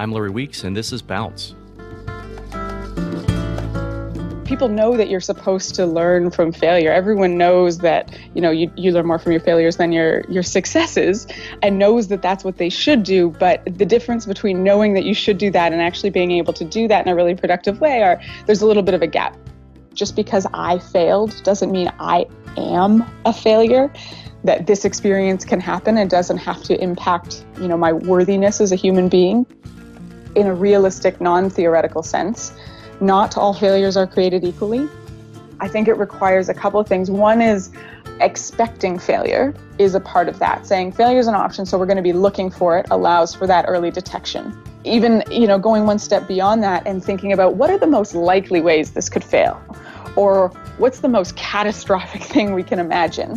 I'm Larry Weeks, and this is Bounce. People know that you're supposed to learn from failure. Everyone knows that, you learn more from your failures than your successes, and knows that that's what they should do. But the difference between knowing that you should do that and actually being able to do that in a really productive way there's a little bit of a gap. Just because I failed doesn't mean I am a failure. That this experience can happen and doesn't have to impact, my worthiness as a human being in a realistic, non-theoretical sense. Not all failures are created equally. I think it requires a couple of things. One is expecting failure is a part of that. Saying failure is an option, so we're going to be looking for it, allows for that early detection. Even, going one step beyond that and thinking about what are the most likely ways this could fail? Or what's the most catastrophic thing we can imagine?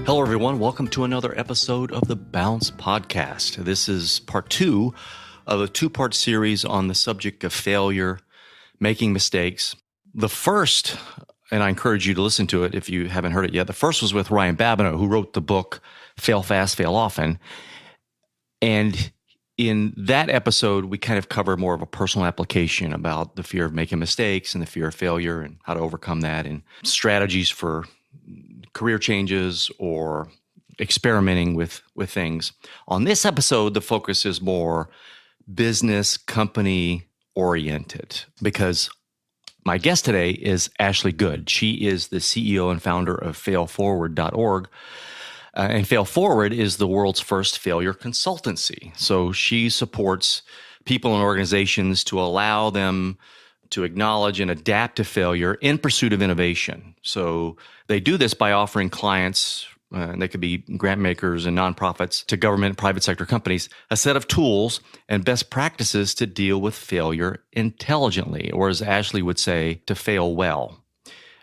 Hello, everyone. Welcome to another episode of the Bounce Podcast. This is part 2 of a 2-part series on the subject of failure, making mistakes. The first, and I encourage you to listen to it if you haven't heard it yet, the first was with Ryan Babineaux, who wrote the book Fail Fast, Fail Often. And in that episode, we kind of cover more of a personal application about the fear of making mistakes and the fear of failure and how to overcome that and strategies for career changes or experimenting with things. On this episode, the focus is more business company oriented because my guest today is Ashley Good. She is the CEO and founder of failforward.org. And Fail Forward is the world's first failure consultancy. So she supports people and organizations to allow them to acknowledge and adapt to failure in pursuit of innovation. So they do this by offering clients, and they could be grant makers and nonprofits, to government and private sector companies, a set of tools and best practices to deal with failure intelligently, or as Ashley would say, to fail well.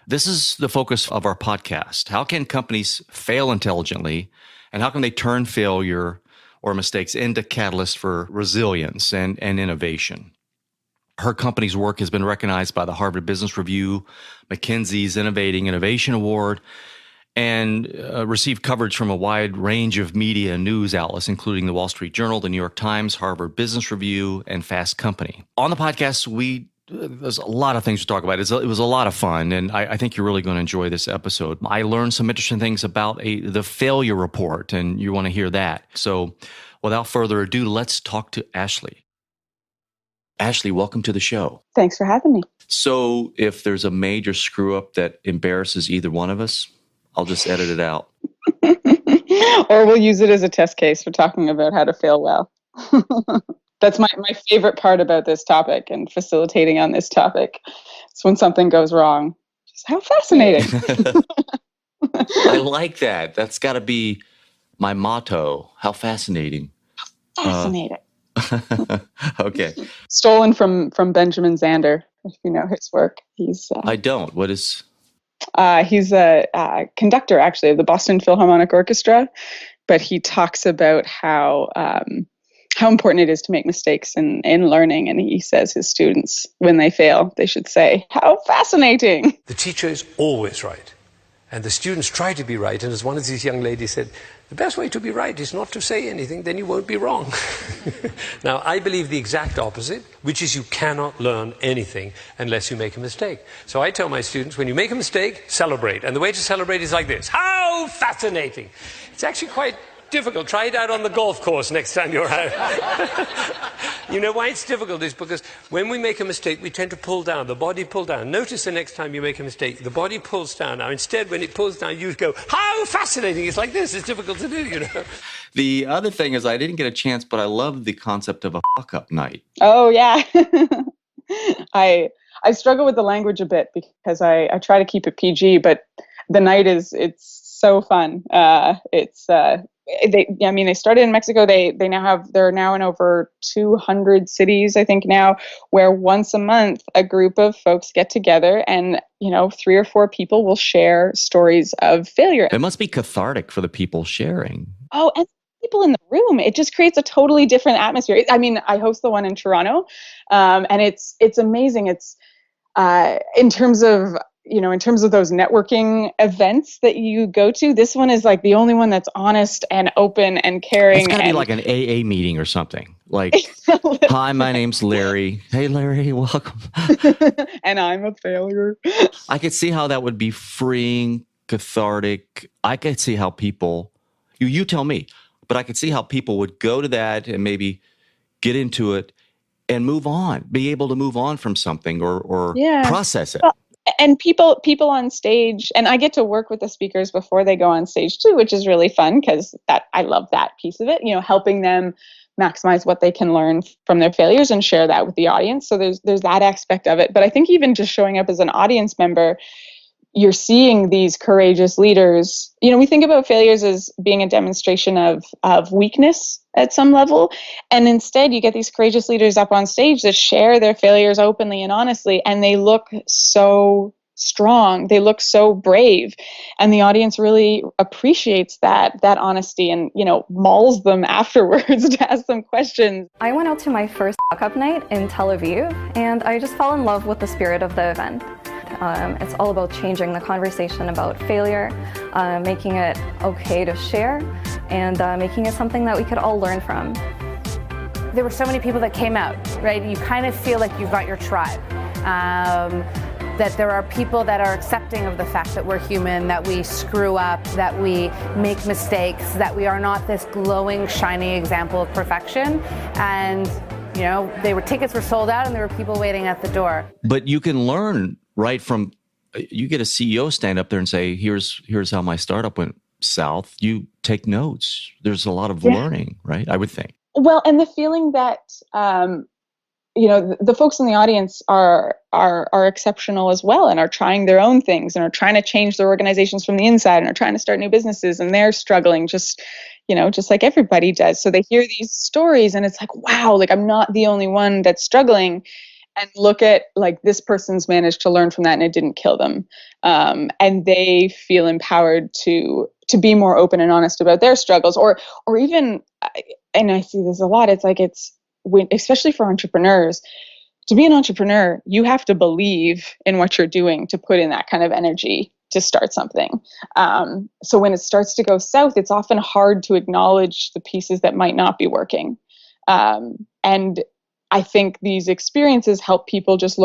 This is the focus of our podcast. How can companies fail intelligently, and how can they turn failure or mistakes into catalysts for resilience and innovation? Her company's work has been recognized by the Harvard Business Review, McKinsey's Innovating Innovation Award, and received coverage from a wide range of media and news outlets, including the Wall Street Journal, the New York Times, Harvard Business Review, and Fast Company. On the podcast, there's a lot of things to talk about. It was a lot of fun, and I think you're really going to enjoy this episode. I learned some interesting things about the failure report, and you want to hear that. So without further ado, let's talk to Ashley. Ashley, welcome to the show. Thanks for having me. So if there's a major screw-up that embarrasses either one of us, I'll just edit it out. Or we'll use it as a test case for talking about how to fail well. That's my favorite part about this topic and facilitating on this topic. It's when something goes wrong. Just how fascinating. I like that. That's got to be my motto. How fascinating. Fascinating. Okay. Stolen from Benjamin Zander, if you know his work. I don't. What is... He's a conductor, actually, of the Boston Philharmonic Orchestra, but he talks about how important it is to make mistakes in learning, and he says his students, when they fail, they should say, "How fascinating!" The teacher is always right, and the students try to be right, and as one of these young ladies said, the best way to be right is not to say anything, then you won't be wrong. Now, I believe the exact opposite, which is you cannot learn anything unless you make a mistake. So I tell my students, when you make a mistake, celebrate. And the way to celebrate is like this. How fascinating! It's actually quite difficult. Try it out on the golf course next time you're out. You know why it's difficult is because when we make a mistake, we tend to pull down, the body pull down. Notice the next time you make a mistake, the body pulls down. Now, instead, when it pulls down, you go, how fascinating. It's like this. It's difficult to do, you know. The other thing is I didn't get a chance, but I love the concept of a fuck-up night. Oh, yeah. I struggle with the language a bit because I try to keep it PG, but the night it's so fun. They started in Mexico. They're now in over 200 cities, I think now, where once a month a group of folks get together and, 3 or 4 people will share stories of failure. It must be cathartic for the people sharing. Oh, and people in the room, it just creates a totally different atmosphere. I host the one in Toronto, and it's amazing. It's in terms of in terms of those networking events that you go to, this one is like the only one that's honest and open and caring. It's got to be like an AA meeting or something. Like, hi, my name's Larry. Hey, Larry, welcome. And I'm a failure. I could see how that would be freeing, cathartic. I could see how people, you tell me, but I could see how people would go to that and maybe get into it and move on, be able to move on from something or process it. Well, and people on stage, and I get to work with the speakers before they go on stage too, which is really fun because I love that piece of it, helping them maximize what they can learn from their failures and share that with the audience. So there's that aspect of it. But I think even just showing up as an audience member, you're seeing these courageous leaders. We think about failures as being a demonstration of weakness at some level. And instead, you get these courageous leaders up on stage that share their failures openly and honestly, and they look so strong. They look so brave. And the audience really appreciates that honesty and, mauls them afterwards to ask them questions. I went out to my first walk-up night in Tel Aviv, and I just fell in love with the spirit of the event. It's all about changing the conversation about failure, making it okay to share, and making it something that we could all learn from. There were so many people that came out, right? You kind of feel like you've got your tribe. That there are people that are accepting of the fact that we're human, that we screw up, that we make mistakes, that we are not this glowing, shiny example of perfection. And, tickets were sold out and there were people waiting at the door. But you can learn right from, you get a CEO stand up there and say, here's how my startup went south. You take notes. There's a lot of learning, right? I would think. Well, and the feeling that, the folks in the audience are exceptional as well and are trying their own things and are trying to change their organizations from the inside and are trying to start new businesses, and they're struggling just like everybody does. So they hear these stories and it's like, wow, like I'm not the only one that's struggling. And look at like this person's managed to learn from that and it didn't kill them. And they feel empowered to be more open and honest about their struggles or even, and I see this a lot, especially for entrepreneurs, to be an entrepreneur, you have to believe in what you're doing to put in that kind of energy to start something. So when it starts to go south, it's often hard to acknowledge the pieces that might not be working. And I think these experiences help people just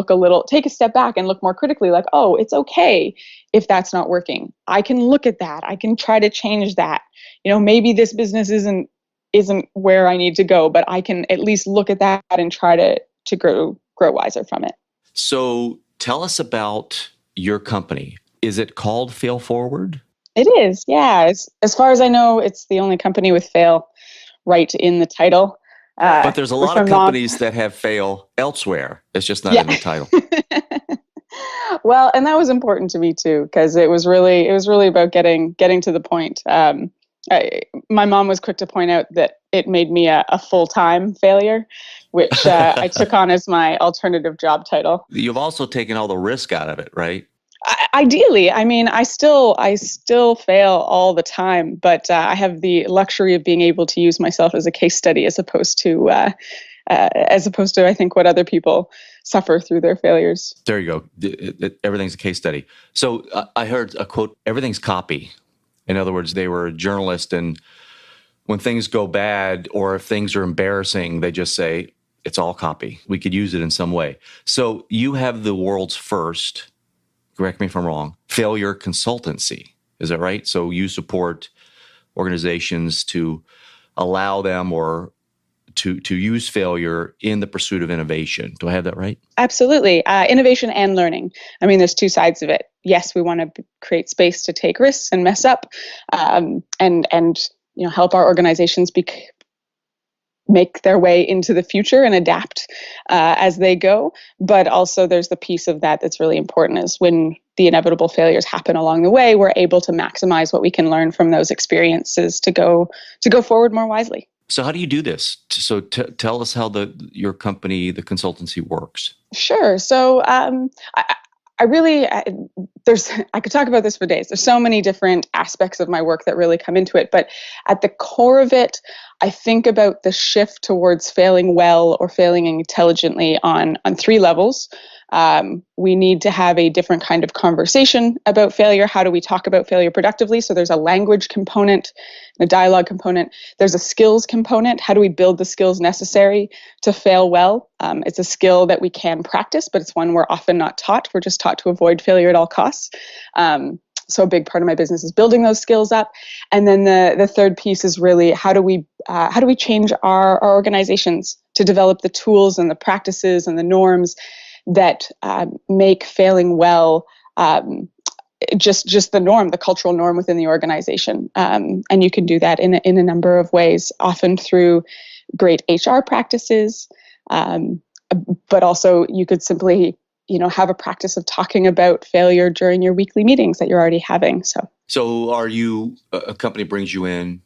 take a step back and look more critically like, oh, it's okay if that's not working. I can look at that. I can try to change that. Maybe this business isn't where I need to go, but I can at least look at that and try to grow wiser from it. So tell us about your company. Is it called Fail Forward? It is, yeah. As far as I know, it's the only company with fail right in the title. But there's a lot of companies that have fail elsewhere. It's just not in the title. Well, and that was important to me too, because it was really about getting to the point. My mom was quick to point out that it made me a full-time failure, which I took on as my alternative job title. You've also taken all the risk out of it, right? Ideally, I mean, I still fail all the time, but I have the luxury of being able to use myself as a case study, as opposed to I think what other people suffer through their failures. There you go. Everything's a case study. So I heard a quote: "Everything's copy." In other words, they were a journalist, and when things go bad or if things are embarrassing, they just say it's all copy. We could use it in some way. So you have the world's first, correct me if I'm wrong, failure consultancy. Is that right? So you support organizations to allow them or to use failure in the pursuit of innovation. Do I have that right? Absolutely. Innovation and learning. I mean, there's two sides of it. Yes, we want to create space to take risks and mess up, and help our organizations make their way into the future and adapt as they go. But also there's the piece of that that's really important, is when the inevitable failures happen along the way, we're able to maximize what we can learn from those experiences to go forward more wisely. So how do you do this? So tell us how your company, the consultancy, works. Sure. So I could talk about this for days. There's so many different aspects of my work that really come into it. But at the core of it, I think about the shift towards failing well or failing intelligently on 3 levels. We need to have a different kind of conversation about failure. How do we talk about failure productively? So there's a language component, a dialogue component. There's a skills component. How do we build the skills necessary to fail well? It's a skill that we can practice, but it's one we're often not taught. We're just taught to avoid failure at all costs. So a big part of my business is building those skills up. And then the third piece is really how do we change our organizations to develop the tools and the practices and the norms that make failing well just the norm, the cultural norm within the organization. And you can do that in a number of ways, often through great HR practices, but also you could simply have a practice of talking about failure during your weekly meetings that you're already having. So are you, a company brings you in,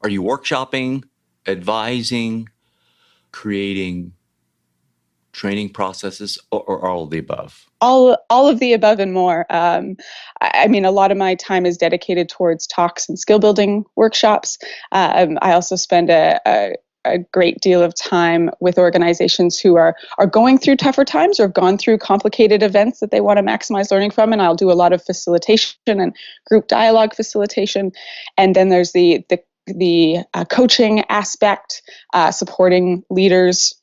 are you workshopping, advising, creating training processes, or all of the above? All of the above and more. I mean, a lot of my time is dedicated towards talks and skill building workshops. I also spend a great deal of time with organizations who are going through tougher times or have gone through complicated events that they want to maximize learning from. And I'll do a lot of facilitation and group dialogue facilitation. And then there's the coaching aspect, supporting leaders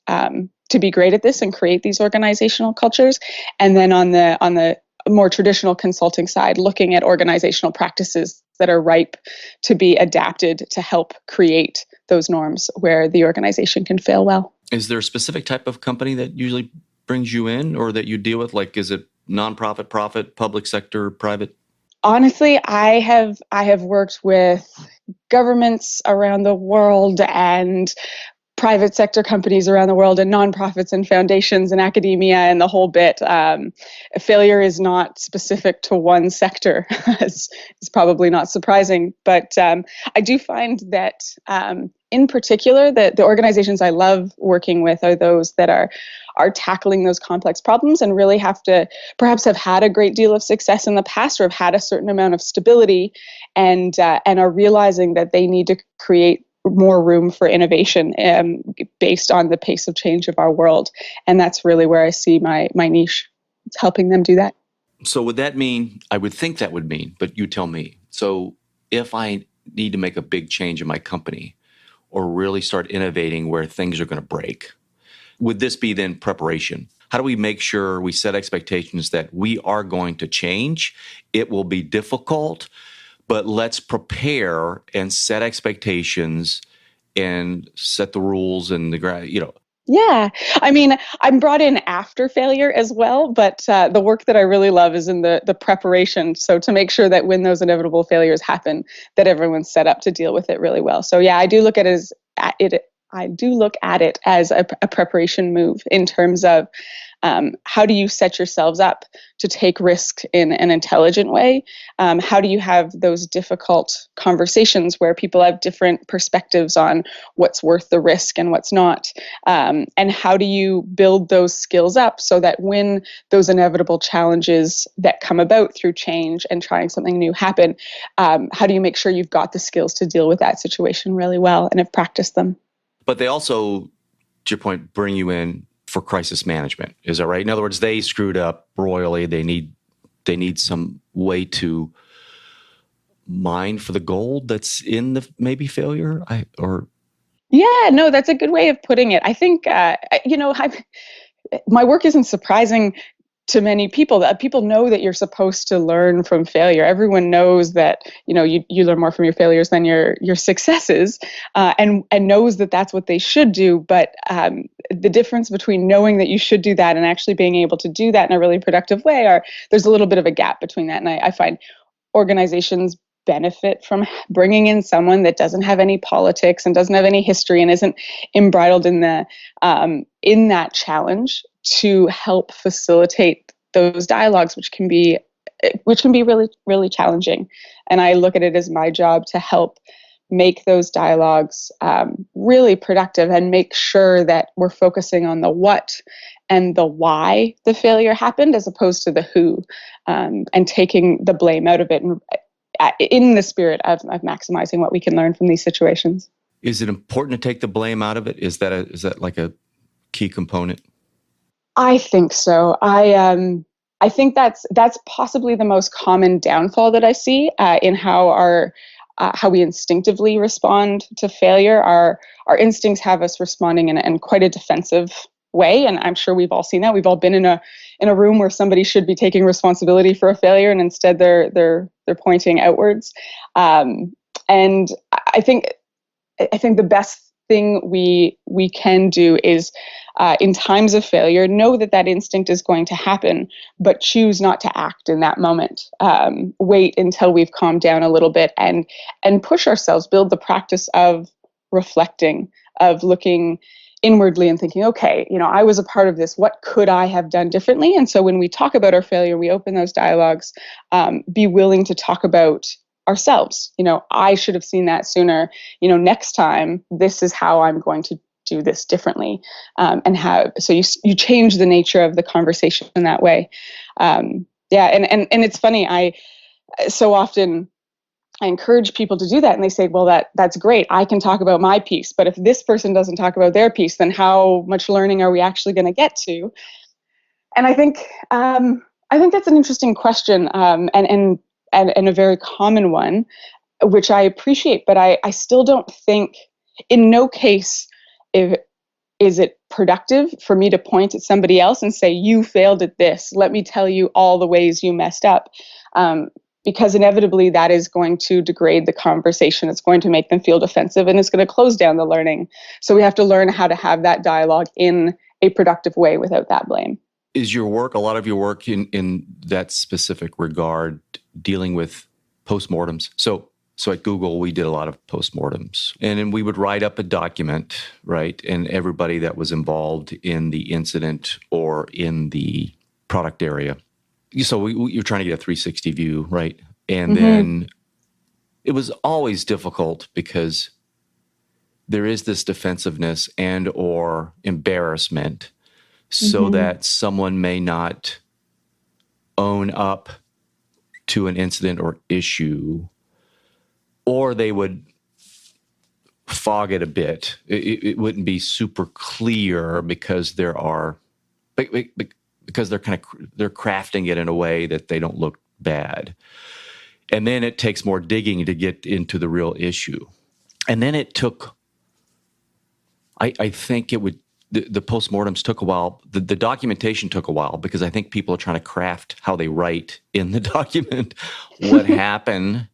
to be great at this and create these organizational cultures. And then on the more traditional consulting side, looking at organizational practices that are ripe to be adapted to help create those norms where the organization can fail well. Is there a specific type of company that usually brings you in or that you deal with? Like, is it nonprofit, profit, public sector, private? Honestly, I have worked with governments around the world and private sector companies around the world and nonprofits and foundations and academia and the whole bit. Failure is not specific to one sector. It's probably not surprising, but I do find that in particular, the organizations I love working with are those that are tackling those complex problems and really have to perhaps have had a great deal of success in the past or have had a certain amount of stability and are realizing that they need to create more room for innovation based on the pace of change of our world. And that's really where I see my niche. It's helping them do that. So would that mean, I would think that would mean, but you tell me. So if I need to make a big change in my company or really start innovating where things are going to break, would this be then preparation? How do we make sure we set expectations that we are going to change? It will be difficult, but let's prepare and set expectations and set the rules and Yeah. I mean, I'm brought in after failure as well, but the work that I really love is in the preparation. So to make sure that when those inevitable failures happen, that everyone's set up to deal with it really well. So yeah, I do look at it as a preparation move in terms of how do you set yourselves up to take risk in an intelligent way? How do you have those difficult conversations where people have different perspectives on what's worth the risk and what's not? And how do you build those skills up so that when those inevitable challenges that come about through change and trying something new happen, how do you make sure you've got the skills to deal with that situation really well and have practiced them? But they also, to your point, bring you in for crisis management. Is that right? In other words, they screwed up royally. They need some way to mine for the gold that's in the maybe failure. Yeah, no, that's a good way of putting it. I think my work isn't surprising to many people. That people know that you're supposed to learn from failure. Everyone knows that you learn more from your failures than your successes, and knows that that's what they should do. But the difference between knowing that you should do that and actually being able to do that in a really productive way, there's a little bit of a gap between that. And I find organizations benefit from bringing in someone that doesn't have any politics and doesn't have any history and isn't embroiled in that challenge to help facilitate those dialogues, which can be really, really challenging. And I look at it as my job to help make those dialogues really productive and make sure that we're focusing on the what and the why the failure happened as opposed to the who, and taking the blame out of it and in the spirit of maximizing what we can learn from these situations. Is it important to take the blame out of it? Is that like a key component? I think so. I think that's possibly the most common downfall that I see in how we instinctively respond to failure. Our instincts have us responding in quite a defensive way, and I'm sure we've all seen that. We've all been in a room where somebody should be taking responsibility for a failure, and instead they're pointing outwards. And I think the best thing we can do is, in times of failure, know that instinct is going to happen, but choose not to act in that moment. Wait until we've calmed down a little bit and push ourselves, build the practice of reflecting, of looking inwardly and thinking, okay, I was a part of this. What could I have done differently? And so when we talk about our failure, we open those dialogues, be willing to talk about ourselves. I should have seen that sooner. Next time, this is how I'm going to do this differently. So you change the nature of the conversation in that way. And it's funny. I so often I encourage people to do that, and they say, well, that's great. I can talk about my piece, but if this person doesn't talk about their piece, then how much learning are we actually going to get to? And I think that's an interesting question, and a very common one, which I appreciate, but I still don't think, in no case, is it productive for me to point at somebody else and say, you failed at this. Let me tell you all the ways you messed up. Because inevitably that is going to degrade the conversation. It's going to make them feel defensive, and it's going to close down the learning. So we have to learn how to have that dialogue in a productive way without that blame. Is a lot of your work in that specific regard dealing with postmortems? So at Google, we did a lot of postmortems, and then we would write up a document, right? And everybody that was involved in the incident or in the product area. So you're trying to get a 360 view, right? And then it was always difficult because there is this defensiveness and or embarrassment, so that someone may not own up to an incident or issue, or they would fog it a bit. It wouldn't be super clear because they're crafting it in a way that they don't look bad. And then it takes more digging to get into the real issue. And then it took, I think the postmortems took a while. The documentation took a while because I think people are trying to craft how they write in the document what happened.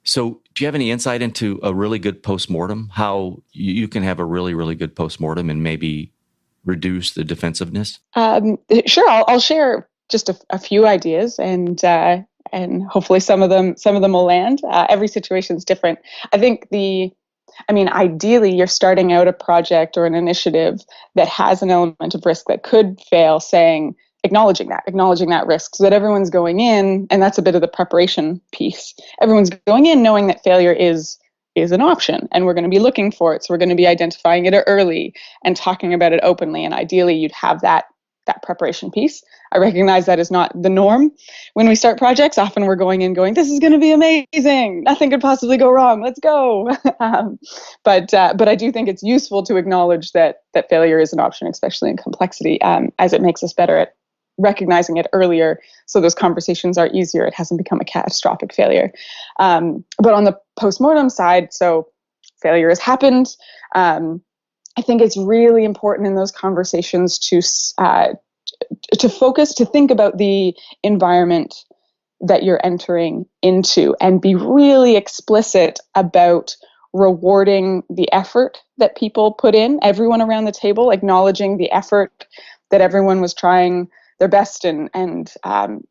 So do you have any insight into a really good postmortem? How you can have a really, really good postmortem and maybe reduce the defensiveness? Sure. I'll share just a few ideas, and hopefully some of them will land. Every situation is different. I think ideally you're starting out a project or an initiative that has an element of risk that could fail, acknowledging that risk, so that everyone's going in, and that's a bit of the preparation piece. Everyone's going in knowing that failure is an option, and we're going to be looking for it. So we're going to be identifying it early and talking about it openly. And ideally you'd have that preparation piece. I recognize that is not the norm when we start projects. Often we're going in going, this is going to be amazing. Nothing could possibly go wrong. Let's go. But I do think it's useful to acknowledge that failure is an option, especially in complexity, as it makes us better at recognizing it earlier, so those conversations are easier. It hasn't become a catastrophic failure. But on the postmortem side, so failure has happened. I think it's really important in those conversations to focus, to think about the environment that you're entering into, and be really explicit about rewarding the effort that people put in, everyone around the table, acknowledging the effort that everyone was trying their best and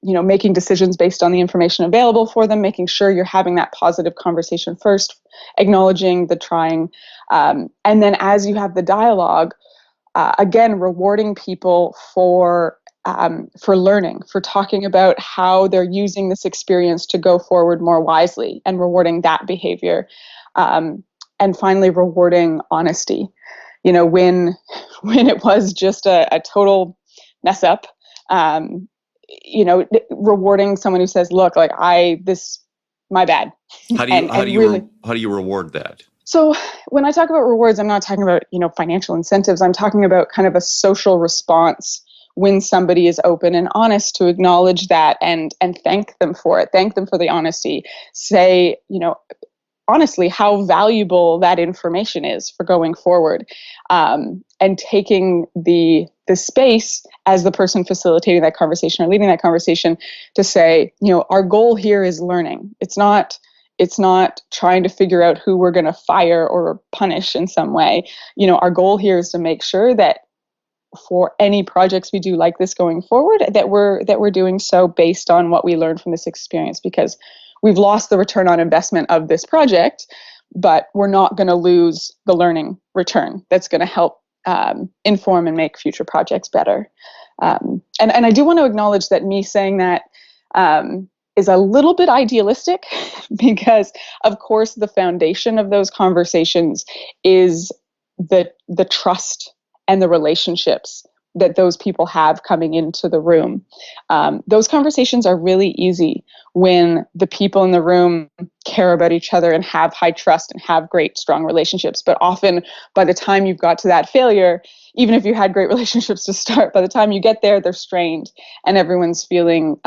making decisions based on the information available for them, making sure you're having that positive conversation first, acknowledging the trying. And then as you have the dialogue, again, rewarding people for learning, for talking about how they're using this experience to go forward more wisely, and rewarding that behavior. And finally, rewarding honesty. When it was just a total mess up, rewarding someone who says, look, my bad. How do you reward that? So when I talk about rewards, I'm not talking about, financial incentives. I'm talking about kind of a social response when somebody is open and honest, to acknowledge that and thank them for it. Thank them for the honesty. Say, honestly, how valuable that information is for going forward, and taking the space as the person facilitating that conversation or leading that conversation to say, our goal here is learning. It's not trying to figure out who we're going to fire or punish in some way. Our goal here is to make sure that for any projects we do like this going forward, that we're doing so based on what we learned from this experience, because we've lost the return on investment of this project, but we're not going to lose the learning return that's going to help inform and make future projects better. And I do want to acknowledge that me saying that is a little bit idealistic, because of course the foundation of those conversations is the trust and the relationships that those people have coming into the room. Those conversations are really easy when the people in the room care about each other and have high trust and have great, strong relationships. But often by the time you've got to that failure, even if you had great relationships to start, by the time you get there, they're strained and everyone's feeling,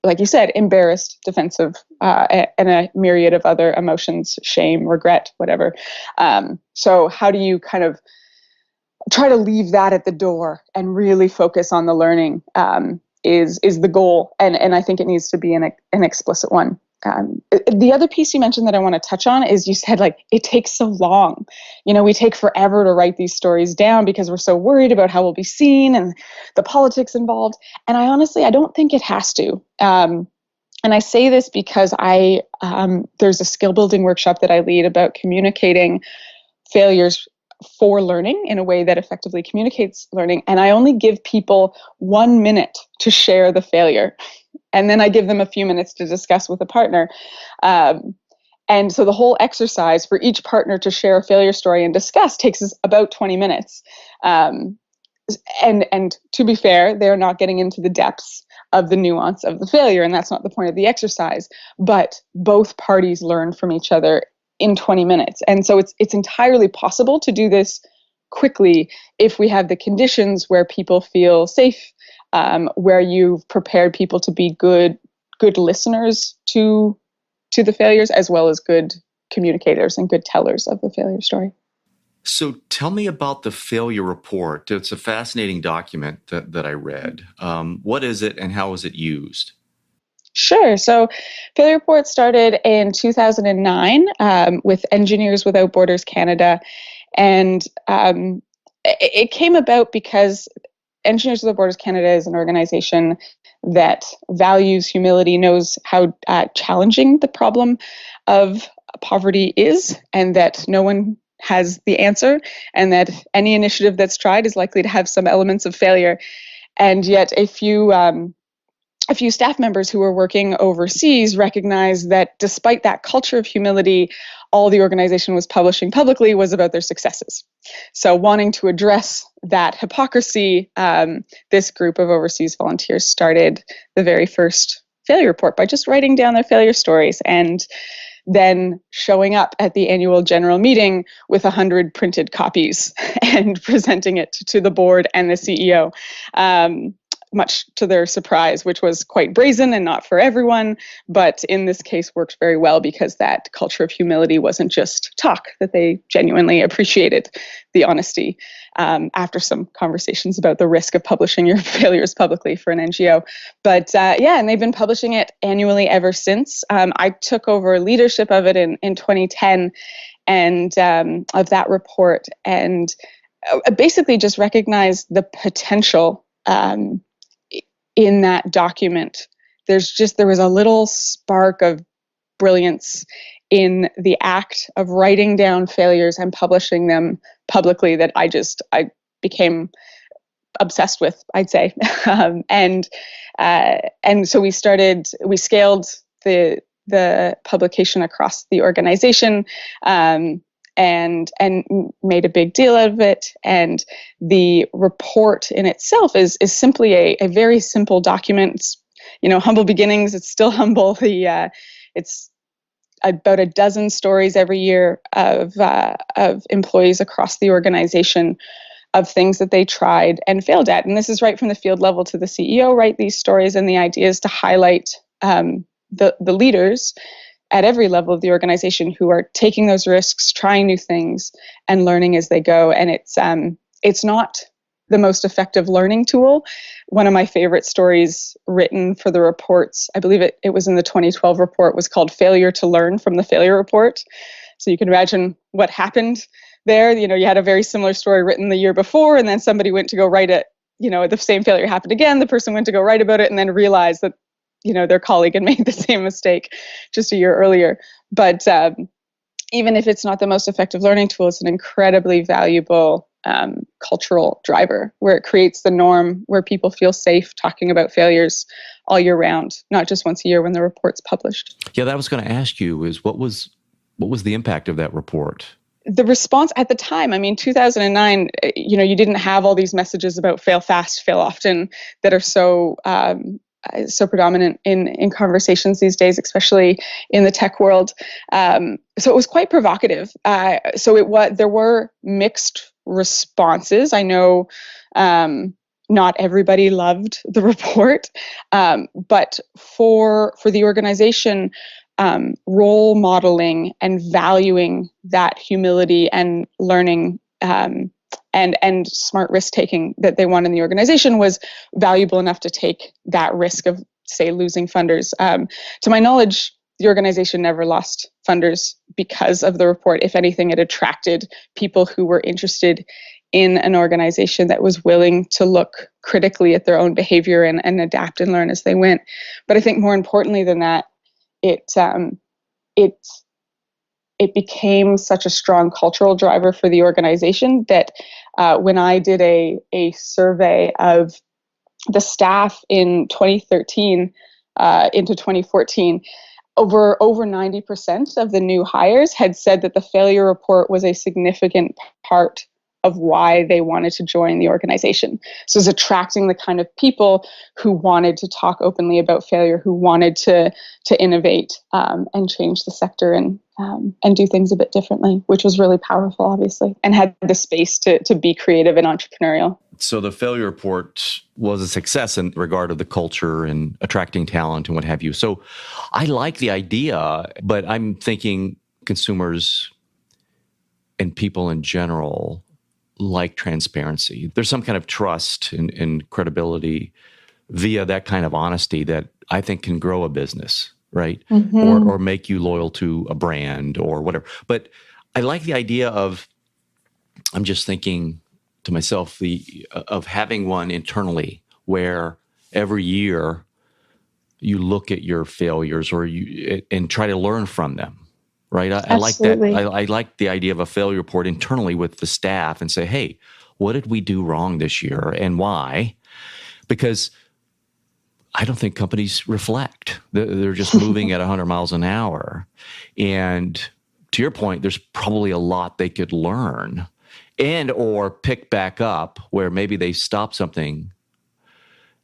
like you said, embarrassed, defensive, and a myriad of other emotions, shame, regret, whatever. So how do you kind of try to leave that at the door and really focus on the learning, is the goal. And I think it needs to be an explicit one. The other piece you mentioned that I want to touch on is, you said, like, it takes so long. We take forever to write these stories down because we're so worried about how we'll be seen and the politics involved. And I don't think it has to. And I say this because there's a skill building workshop that I lead about communicating failures for learning in a way that effectively communicates learning. And I only give people 1 minute to share the failure. And then I give them a few minutes to discuss with a partner. And so the whole exercise for each partner to share a failure story and discuss takes us about 20 minutes. And to be fair, they're not getting into the depths of the nuance of the failure. And that's not the point of the exercise. But both parties learn from each other in 20 minutes. And so it's entirely possible to do this quickly if we have the conditions where people feel safe, where you've prepared people to be good listeners to the failures, as well as good communicators and good tellers of the failure story. So tell me about the failure report. It's a fascinating document that I read. What is it and how is it used? Sure. So Failure Report started in 2009 with Engineers Without Borders Canada. And it came about because Engineers Without Borders Canada is an organization that values humility, knows how challenging the problem of poverty is, and that no one has the answer, and that any initiative that's tried is likely to have some elements of failure. And yet a few staff members who were working overseas recognized that despite that culture of humility, all the organization was publishing publicly was about their successes. So wanting to address that hypocrisy, this group of overseas volunteers started the very first failure report by just writing down their failure stories and then showing up at the annual general meeting with 100 printed copies and presenting it to the board and the CEO. Much to their surprise, which was quite brazen and not for everyone, but in this case worked very well because that culture of humility wasn't just talk, that they genuinely appreciated the honesty after some conversations about the risk of publishing your failures publicly for an NGO. But and they've been publishing it annually ever since. I took over leadership of it in 2010 and of that report, and basically just recognized the potential in that document. There was a little spark of brilliance in the act of writing down failures and publishing them publicly that I became obsessed with, I'd say. And so we scaled the publication across the organization, and made a big deal out of it. And the report in itself is simply a very simple document. It's, humble beginnings. It's still humble. It's about a dozen stories every year of employees across the organization of things that they tried and failed at. And this is right from the field level to the CEO, right? These stories, and the idea is to highlight the leaders at every level of the organization who are taking those risks, trying new things, and learning as they go. And it's not the most effective learning tool. One of my favorite stories written for the reports, I believe it was in the 2012 report, was called Failure to Learn from the Failure Report. So you can imagine what happened there. You had a very similar story written the year before, and then somebody went to go write it, the same failure happened again. The person went to go write about it and then realized that, their colleague had made the same mistake just a year earlier. But even if it's not the most effective learning tool, it's an incredibly valuable cultural driver, where it creates the norm, where people feel safe talking about failures all year round, not just once a year when the report's published. Yeah, that was going to ask you is what was the impact of that report? The response at the time, 2009, you didn't have all these messages about fail fast, fail often that are so predominant in conversations these days, especially in the tech world. So it was quite provocative. There were mixed responses. I know not everybody loved the report, but for the organization, role modeling and valuing that humility and learning and smart risk taking that they want in the organization was valuable enough to take that risk of, say, losing funders. To my knowledge, the organization never lost funders because of the report. If anything, it attracted people who were interested in an organization that was willing to look critically at their own behavior and adapt and learn as they went. But I think more importantly than that, it became such a strong cultural driver for the organization that when I did a survey of the staff in 2013 into 2014, over 90% of the new hires had said that the failure report was a significant part of why they wanted to join the organization. So it's attracting the kind of people who wanted to talk openly about failure, who wanted to innovate and change the sector and do things a bit differently, which was really powerful, obviously, and had the space to be creative and entrepreneurial. So the failure report was a success in regard of the culture and attracting talent and what have you. So I like the idea, but I'm thinking consumers and people in general like transparency. There's some kind of trust and credibility via that kind of honesty that I think can grow a business, right? Mm-hmm. Or make you loyal to a brand or whatever. But I like the idea of, I'm just thinking to myself, of having one internally where every year you look at your failures and try to learn from them. Right. I like that. I like the idea of a failure report internally with the staff and say, hey, what did we do wrong this year and why? Because I don't think companies reflect. They're just moving at 100 miles an hour. And to your point, there's probably a lot they could learn and or pick back up where maybe they stopped something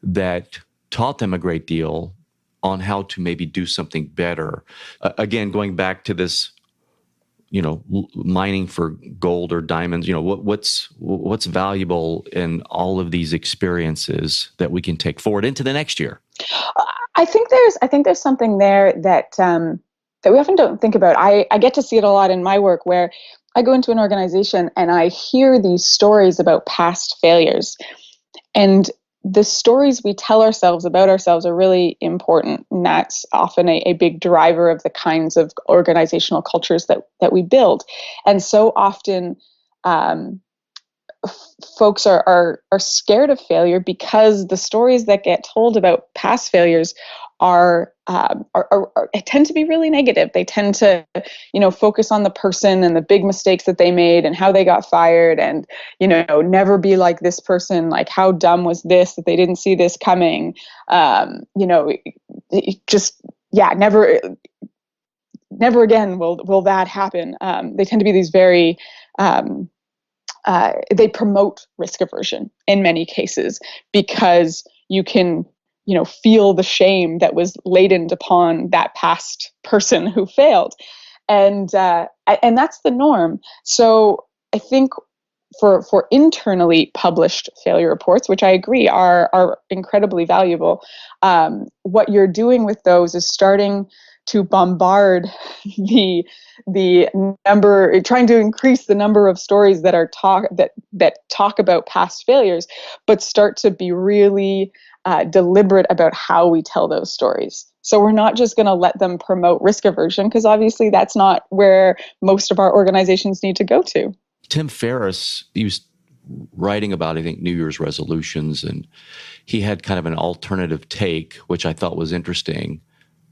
that taught them a great deal on how to maybe do something better. Again, going back to this, mining for gold or diamonds, what's valuable in all of these experiences that we can take forward into the next year? I think there's something there that we often don't think about. I get to see it a lot in my work where I go into an organization and I hear these stories about past failures, and the stories we tell ourselves about ourselves are really important, and that's often a big driver of the kinds of organizational cultures that we build. And so often folks are scared of failure because the stories that get told about past failures tend to be really negative. They tend to, focus on the person and the big mistakes that they made and how they got fired and, never be like this person, like how dumb was this that they didn't see this coming. Never again will that happen. They tend to be these very, they promote risk aversion in many cases because you can feel the shame that was laden upon that past person who failed. And that's the norm. So I think for internally published failure reports, which I agree are incredibly valuable, what you're doing with those is starting to bombard the number, trying to increase the number of stories that are that talk about past failures, but start to be really deliberate about how we tell those stories. So we're not just going to let them promote risk aversion, because obviously that's not where most of our organizations need to go to. Tim Ferriss, he was writing about, I think, New Year's resolutions, and he had kind of an alternative take, which I thought was interesting,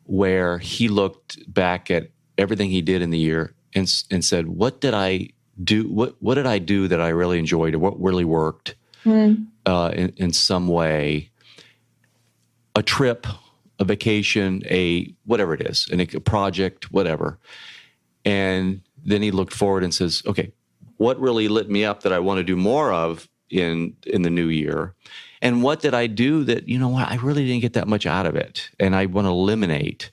where he looked back at everything he did in the year and said, what did I do? What did I do that I really enjoyed, or what really worked in some way? A trip, a vacation, a whatever it is, a project, whatever. And then he looked forward and says, okay, what really lit me up that I want to do more of in the new year? And what did I do that, I really didn't get that much out of it, and I want to eliminate?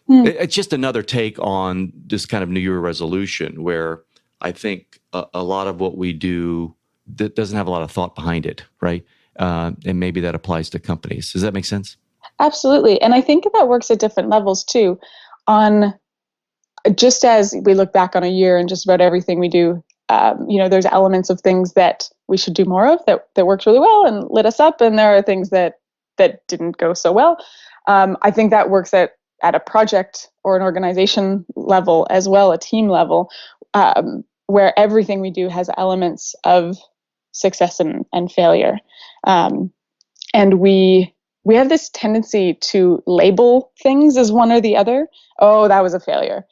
It's just another take on this kind of New Year resolution, where I think a lot of what we do that doesn't have a lot of thought behind it, right? And maybe that applies to companies. Does that make sense? Absolutely. And I think that works at different levels too. Just as we look back on a year and just about everything we do, there's elements of things that we should do more of that worked really well and lit us up. And there are things that didn't go so well. I think that works at a project or an organization level as well, a team level, where everything we do has elements of success and failure. And we have this tendency to label things as one or the other. Oh, that was a failure,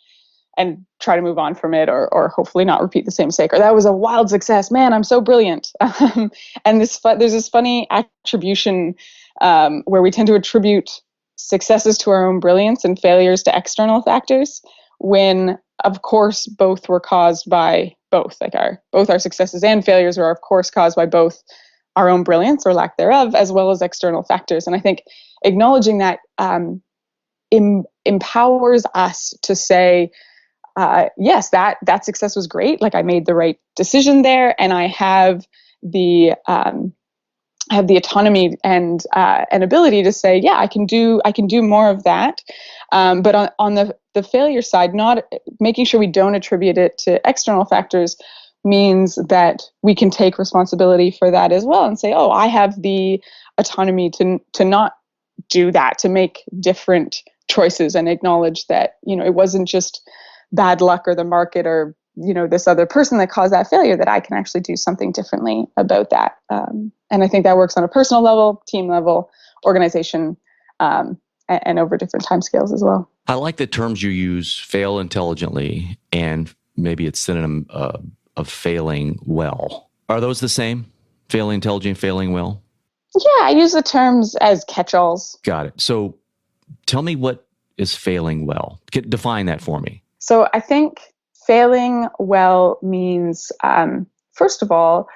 and try to move on from it, or hopefully not repeat the same mistake. Or that was a wild success. Man, I'm so brilliant. And there's this funny attribution where we tend to attribute successes to our own brilliance and failures to external factors, when of course both were caused by both. Like both our successes and failures are of course caused by both our own brilliance or lack thereof, as well as external factors. And I think acknowledging that empowers us to say, yes, that success was great. Like I made the right decision there, and I have the autonomy and ability to say, yeah, I can do more of that. But on the failure side, not making sure we don't attribute it to external factors means that we can take responsibility for that as well and say, oh, I have the autonomy to not do that, to make different choices, and acknowledge that, it wasn't just bad luck or the market or, this other person that caused that failure, that I can actually do something differently about that. And I think that works on a personal level, team level, organization, and over different timescales as well. I like the terms you use, fail intelligently, and maybe it's synonym of failing well. Are those the same? Failing intelligent, failing well? Yeah, I use the terms as catch-alls. Got it. So tell me, what is failing well? Define that for me. So I think failing well means, first of all,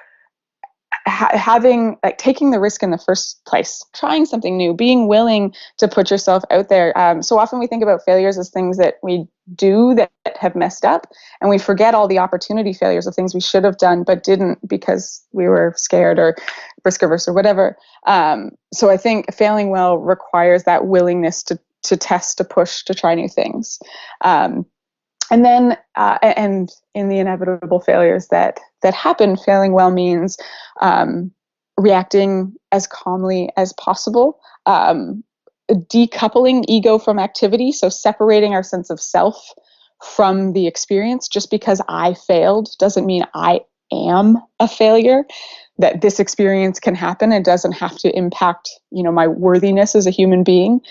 taking the risk in the first place, trying something new, being willing to put yourself out there. So often we think about failures as things that we do that have messed up, and we forget all the opportunity failures of things we should have done but didn't because we were scared or risk averse or whatever. So I think failing well requires that willingness to test, to push, to try new things. And then, and in the inevitable failures that happen, failing well means reacting as calmly as possible, decoupling ego from activity, so separating our sense of self from the experience. Just because I failed doesn't mean I am a failure. That this experience can happen. It doesn't have to impact, my worthiness as a human being.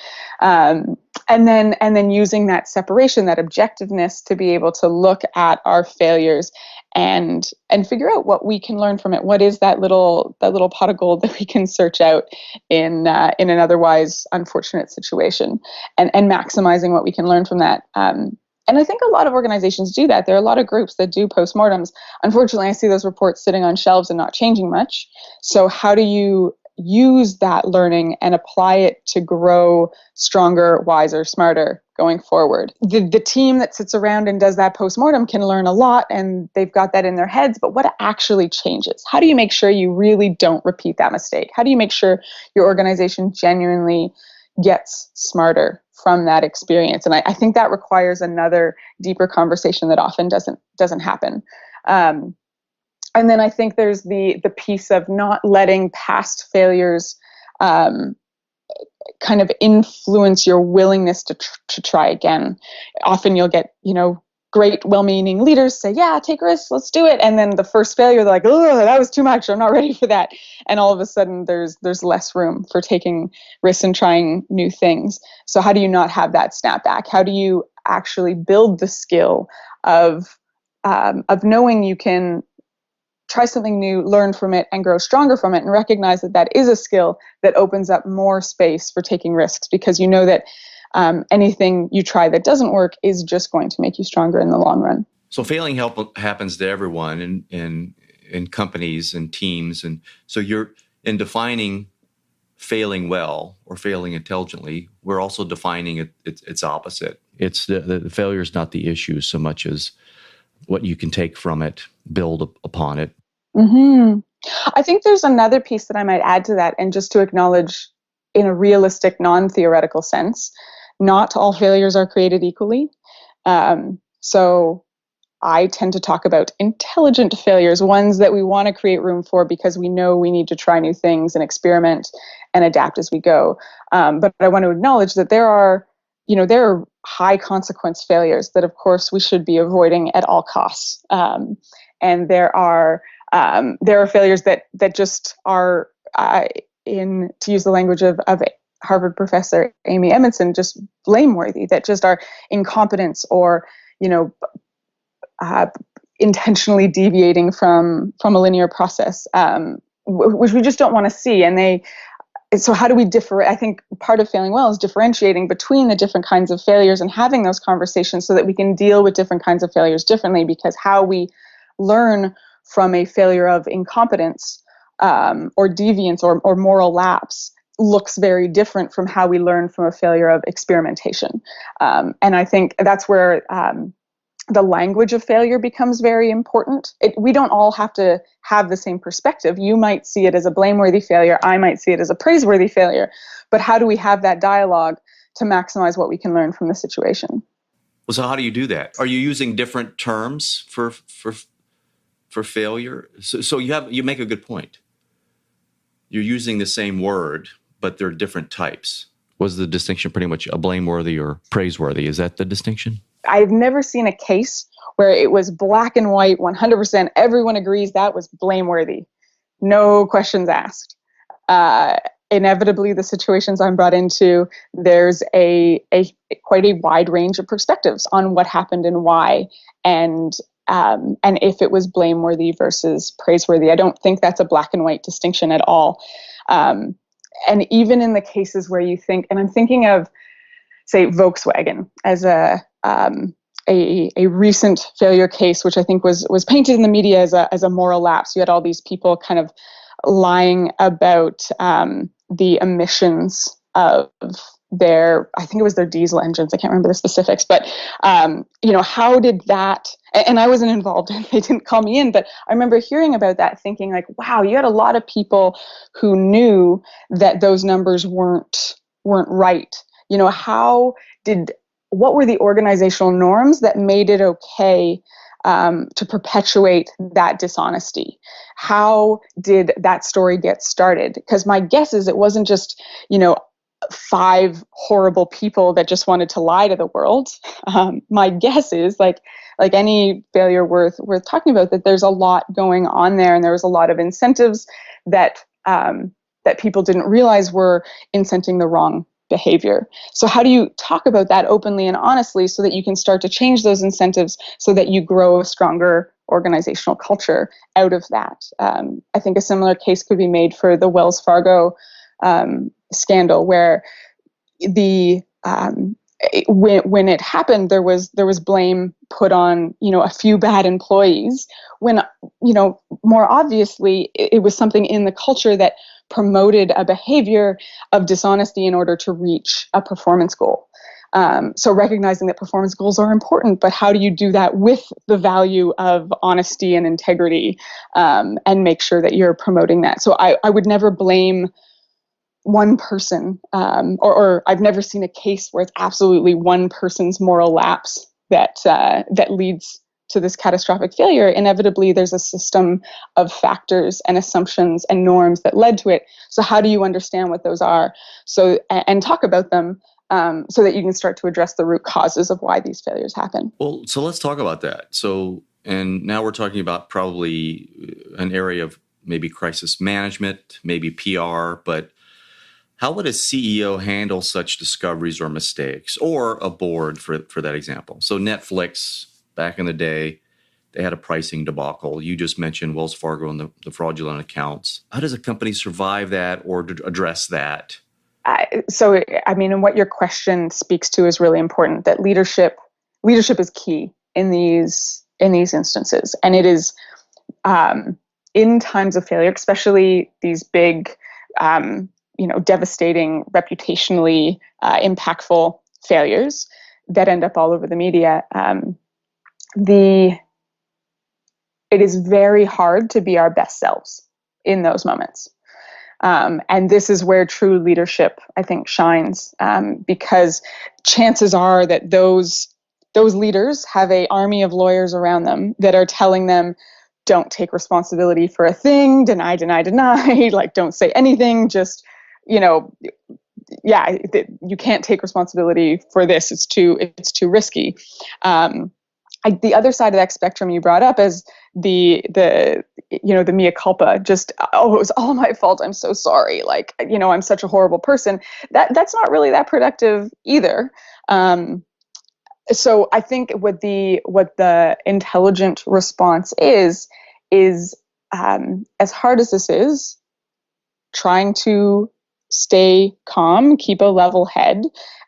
And then using that separation, that objectiveness, to be able to look at our failures and figure out what we can learn from it. What is that little pot of gold that we can search out in an otherwise unfortunate situation, and maximizing what we can learn from that. And I think a lot of organizations do that. There are a lot of groups that do postmortems. Unfortunately, I see those reports sitting on shelves and not changing much. So how do you use that learning and apply it to grow stronger, wiser, smarter going forward. The team that sits around and does that postmortem can learn a lot and they've got that in their heads, but what actually changes? How do you make sure you really don't repeat that mistake? How do you make sure your organization genuinely gets smarter from that experience? And I think that requires another deeper conversation that often doesn't happen. And then I think there's the piece of not letting past failures kind of influence your willingness to try again. Often you'll get, great well-meaning leaders say, yeah, take risks, let's do it. And then the first failure, they're like, oh, that was too much, I'm not ready for that. And all of a sudden there's less room for taking risks and trying new things. So how do you not have that snapback? How do you actually build the skill of knowing you can try something new, learn from it, and grow stronger from it, and recognize that that is a skill that opens up more space for taking risks, because you know that anything you try that doesn't work is just going to make you stronger in the long run. So failing happens to everyone in companies and teams. And so you're in defining failing well or failing intelligently, we're also defining its opposite. It's the failure is not the issue so much as what you can take from it, build upon it. Mm-hmm. I think there's another piece that I might add to that, and just to acknowledge in a realistic, non-theoretical sense, not all failures are created equally. So I tend to talk about intelligent failures, ones that we want to create room for because we know we need to try new things and experiment and adapt as we go. But I want to acknowledge that there are high consequence failures that, of course, we should be avoiding at all costs. And there are failures that just are, to use the language of Harvard professor Amy Edmondson, just blameworthy, that just are incompetence or, intentionally deviating from a linear process, which we just don't want to see. So how do we I think part of failing well is differentiating between the different kinds of failures and having those conversations so that we can deal with different kinds of failures differently, because how we learn from a failure of incompetence or deviance or moral lapse looks very different from how we learn from a failure of experimentation. And I think that's where the language of failure becomes very important. We don't all have to have the same perspective. You might see it as a blameworthy failure. I might see it as a praiseworthy failure. But how do we have that dialogue to maximize what we can learn from the situation? Well, so how do you do that? Are you using different terms for failure? So you make a good point. You're using the same word, but they're different types. Was the distinction pretty much a blameworthy or praiseworthy? Is that the distinction? I've never seen a case where it was black and white, 100%. Everyone agrees that was blameworthy. No questions asked. Inevitably, the situations I'm brought into, there's a quite a wide range of perspectives on what happened and why, and if it was blameworthy versus praiseworthy. I don't think that's a black and white distinction at all. And even in the cases where you think, and I'm thinking of, say, Volkswagen as a recent failure case, which I think was painted in the media as a moral lapse. You had all these people kind of lying about the emissions of I think it was their diesel engines. I can't remember the specifics, but how did that? And I wasn't involved, and they didn't call me in. But I remember hearing about that, thinking like, wow, you had a lot of people who knew that those numbers weren't right. What were the organizational norms that made it okay to perpetuate that dishonesty? How did that story get started? Because my guess is it wasn't just, 5 horrible people that just wanted to lie to the world. My guess is, like any failure worth talking about, that there's a lot going on there, and there was a lot of incentives that people didn't realize were incenting the wrong behavior. So how do you talk about that openly and honestly so that you can start to change those incentives so that you grow a stronger organizational culture out of that? I think a similar case could be made for the Wells Fargo scandal, where when it happened, there was blame put on a few bad employees, when more obviously it was something in the culture that promoted a behavior of dishonesty in order to reach a performance goal. So recognizing that performance goals are important, but how do you do that with the value of honesty and integrity, and make sure that you're promoting that? So I would never blame one person, or I've never seen a case where it's absolutely one person's moral lapse that leads to this catastrophic failure. Inevitably, there's a system of factors and assumptions and norms that led to it. So how do you understand what those are? So and talk about them, so that you can start to address the root causes of why these failures happen. Well, so let's talk about that. So, and now we're talking about probably an area of maybe crisis management, maybe PR, but how would a CEO handle such discoveries or mistakes, or a board for that example? So Netflix, back in the day, they had a pricing debacle. You just mentioned Wells Fargo and the fraudulent accounts. How does a company survive that or address that? So, I mean, and what your question speaks to is really important, that leadership is key in these instances. And it is, in times of failure, especially these big, devastating, reputationally impactful failures that end up all over the media. It is very hard to be our best selves in those moments. And this is where true leadership, I think, shines, because chances are that those leaders have an army of lawyers around them that are telling them, don't take responsibility for a thing, deny, like don't say anything, just, you can't take responsibility for this. It's too risky. The other side of that spectrum you brought up is the mea culpa, just, it was all my fault, I'm so sorry, like, I'm such a horrible person. That's not really that productive either. So I think what the intelligent response is as hard as this is, trying to stay calm, keep a level head.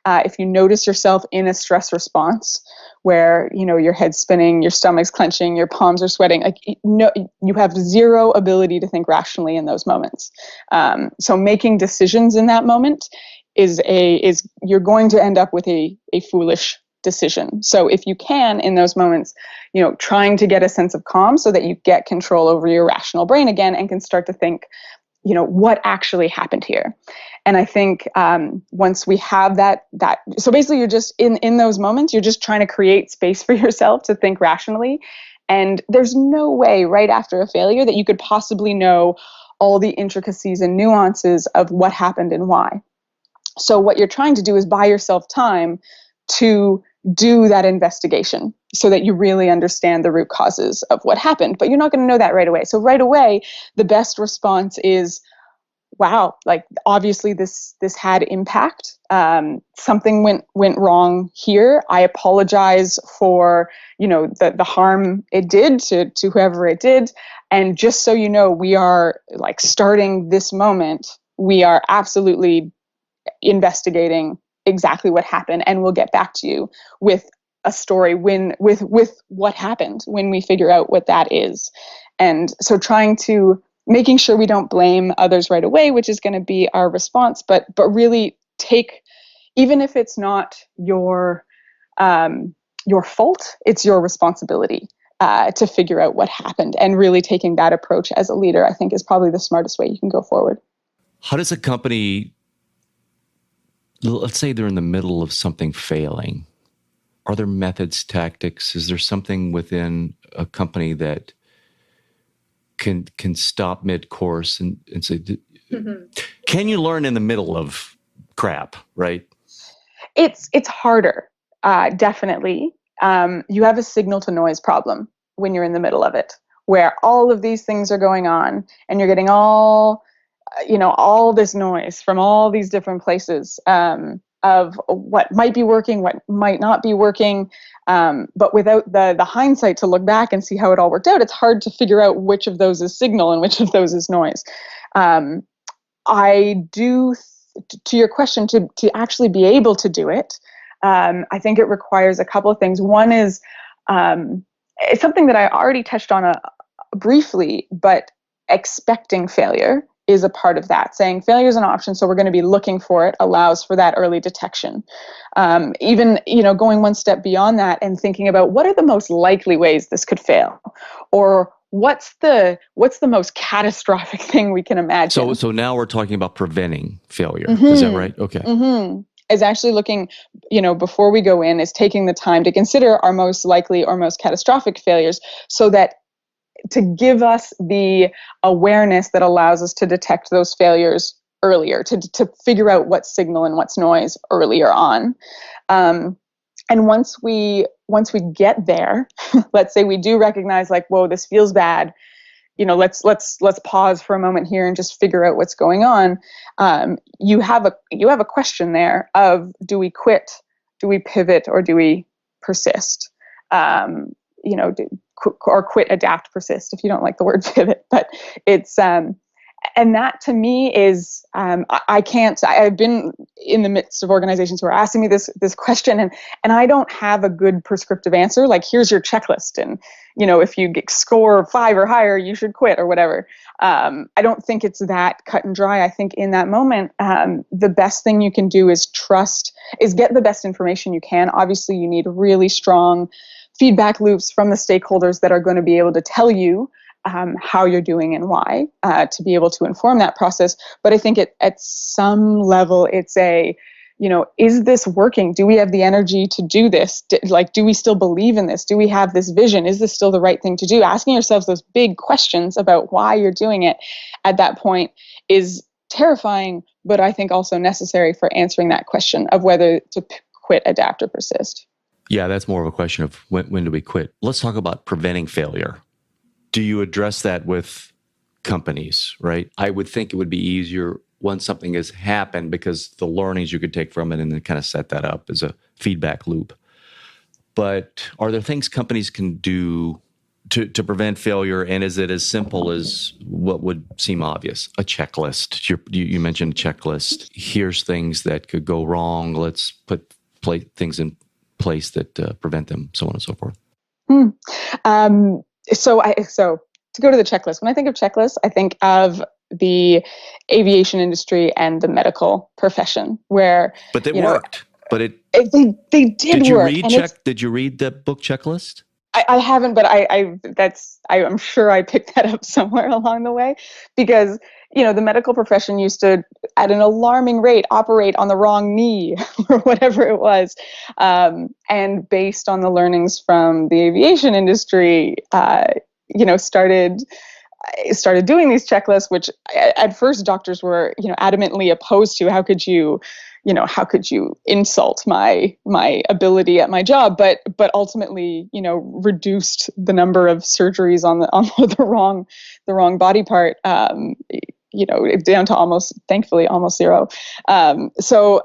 If you notice yourself in a stress response where, your head's spinning, your stomach's clenching, your palms are sweating, you have zero ability to think rationally in those moments. So making decisions in that moment is you're going to end up with a foolish decision. So if you can, in those moments, trying to get a sense of calm so that you get control over your rational brain again and can start to think, what actually happened here. And I think once we have that, so basically you're just in those moments, you're just trying to create space for yourself to think rationally. And there's no way right after a failure that you could possibly know all the intricacies and nuances of what happened and why. So what you're trying to do is buy yourself time to do that investigation so that you really understand the root causes of what happened. But you're not going to know that right away. So right away, the best response is, wow, like obviously this had impact. Something went wrong here. I apologize for, the harm it did to whoever it did. And just so you know, we are like starting this moment, we are absolutely investigating exactly what happened, and we'll get back to you with a story with what happened when we figure out what that is. And so making sure we don't blame others right away, which is going to be our response, but really take, even if it's not your fault, it's your responsibility to figure out what happened. And really taking that approach as a leader, I think, is probably the smartest way you can go forward. How does a company, let's say they're in the middle of something failing, are there methods, tactics? Is there something within a company that can stop mid-course and say, can you learn in the middle of crap, right? It's harder, definitely. You have a signal to noise problem when you're in the middle of it, where all of these things are going on and you're getting all this noise from all these different places, of what might be working, what might not be working. But without the hindsight to look back and see how it all worked out, it's hard to figure out which of those is signal and which of those is noise. I do, to your question, to actually be able to do it, I think it requires a couple of things. One is, it's something that I already touched on briefly, but expecting failure is a part of that. Saying failure is an option, so we're going to be looking for it, allows for that early detection. Even, going one step beyond that and thinking about what are the most likely ways this could fail, or what's the most catastrophic thing we can imagine. So now we're talking about preventing failure. Is that right? Okay. Is actually looking, before we go in, is taking the time to consider our most likely or most catastrophic failures, so that to give us the awareness that allows us to detect those failures earlier, to figure out what's signal and what's noise earlier on. And once we get there, let's say we do recognize, like, whoa, this feels bad. Let's pause for a moment here and just figure out what's going on. You have a question there of, do we quit, do we pivot, or do we persist? Or quit, adapt, persist, if you don't like the word pivot. But it's and that to me is, I've been in the midst of organizations who are asking me this question, and I don't have a good prescriptive answer, like, here's your checklist, and if you score 5 or higher, you should quit, or whatever. I don't think it's that cut and dry. I think in that moment, the best thing you can do is get the best information you can. Obviously, you need really strong feedback loops from the stakeholders that are going to be able to tell you how you're doing and why, to be able to inform that process. But I think at some level, it's is this working? Do we have the energy to do this? Do we still believe in this? Do we have this vision? Is this still the right thing to do? Asking yourselves those big questions about why you're doing it at that point is terrifying, but I think also necessary for answering that question of whether to quit, adapt, or persist. Yeah, that's more of a question of when do we quit. Let's talk about preventing failure. Do you address that with companies, right? I would think it would be easier once something has happened, because the learnings you could take from it and then kind of set that up as a feedback loop. But are there things companies can do to prevent failure? And is it as simple as what would seem obvious? A checklist. You mentioned a checklist. Here's things that could go wrong. Let's put things in place that prevent them, so on and so forth. So to go to the checklist, when I think of checklists, I think of the aviation industry and the medical profession, where but they worked. But they did work. Did you read the book Checklist? I haven't, but I'm sure I picked that up somewhere along the way, because the medical profession used to, at an alarming rate, operate on the wrong knee or whatever it was, and based on the learnings from the aviation industry, started doing these checklists, which at first doctors were adamantly opposed to. How could you insult my ability at my job? But ultimately, reduced the number of surgeries on the wrong body part, down to thankfully almost zero. So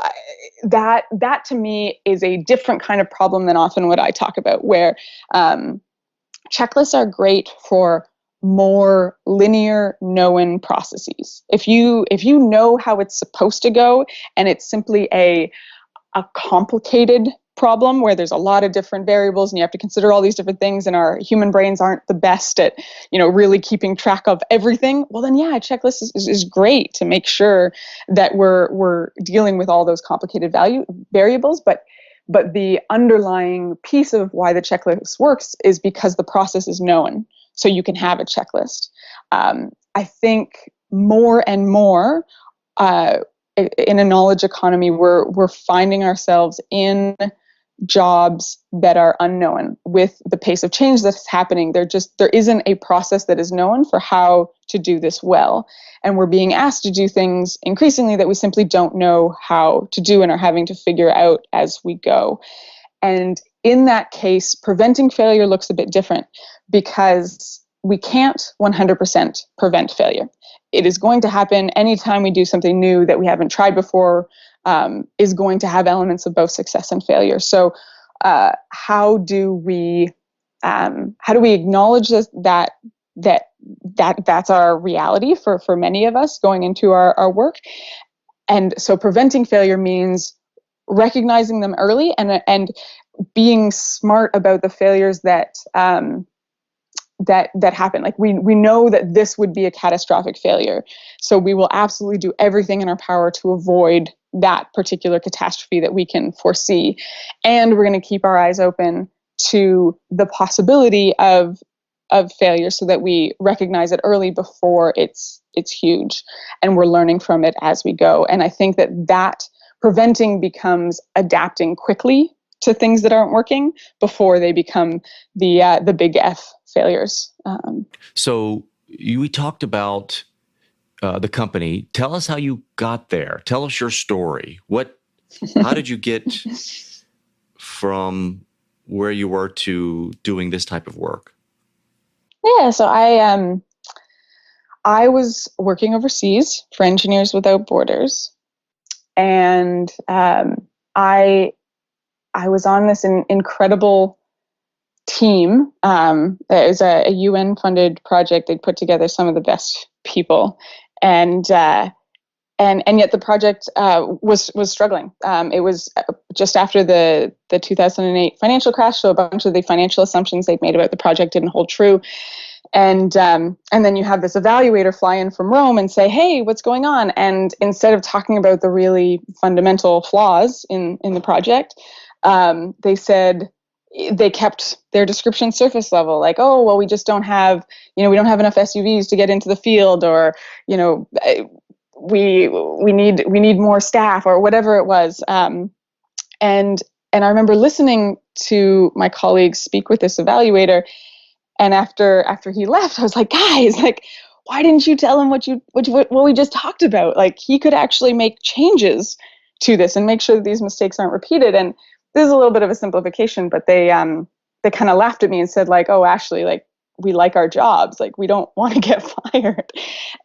that to me is a different kind of problem than often what I talk about, where checklists are great for more linear, known processes. If you know how it's supposed to go, and it's simply a complicated problem where there's a lot of different variables and you have to consider all these different things, and our human brains aren't the best at really keeping track of everything, well then a checklist is great to make sure that we're dealing with all those complicated variables. But the underlying piece of why the checklist works is because the process is known, so you can have a checklist. I think more and more in a knowledge economy, we're finding ourselves in jobs that are unknown. With the pace of change that's happening, there isn't a process that is known for how to do this well. And we're being asked to do things increasingly that we simply don't know how to do and are having to figure out as we go. And in that case, preventing failure looks a bit different, because we can't 100% prevent failure. It is going to happen anytime we do something new that we haven't tried before, is going to have elements of both success and failure. So how do we acknowledge that's our reality for many of us going into our work? And so preventing failure means recognizing them early and being smart about the failures that that happen. Like we know that this would be a catastrophic failure. So we will absolutely do everything in our power to avoid that particular catastrophe that we can foresee. And we're going to keep our eyes open to the possibility of failure so that we recognize it early before it's huge, and we're learning from it as we go. And I think that preventing becomes adapting quickly to things that aren't working before they become the big F failures. So we talked about the company. Tell us how you got there. Tell us your story. How did you get from where you were to doing this type of work? Yeah, so I was working overseas for Engineers Without Borders, and I was on this incredible team. It was a UN-funded project. They put together some of the best people, and yet the project was struggling. It was just after the 2008 financial crash, so a bunch of the financial assumptions they'd made about the project didn't hold true. And then you have this evaluator fly in from Rome and say, "Hey, what's going on?" And instead of talking about the really fundamental flaws in the project, they said they kept their description surface level, like, "Oh, well, we just don't have, we don't have enough SUVs to get into the field, or we need more staff," or whatever it was. And I remember listening to my colleagues speak with this evaluator. And after he left, I was like, "Guys, like, why didn't you tell him what we just talked about? Like, he could actually make changes to this and make sure that these mistakes aren't repeated." And this is a little bit of a simplification, but they kind of laughed at me and said, like, "Oh, Ashley, like, we like our jobs. Like, we don't want to get fired."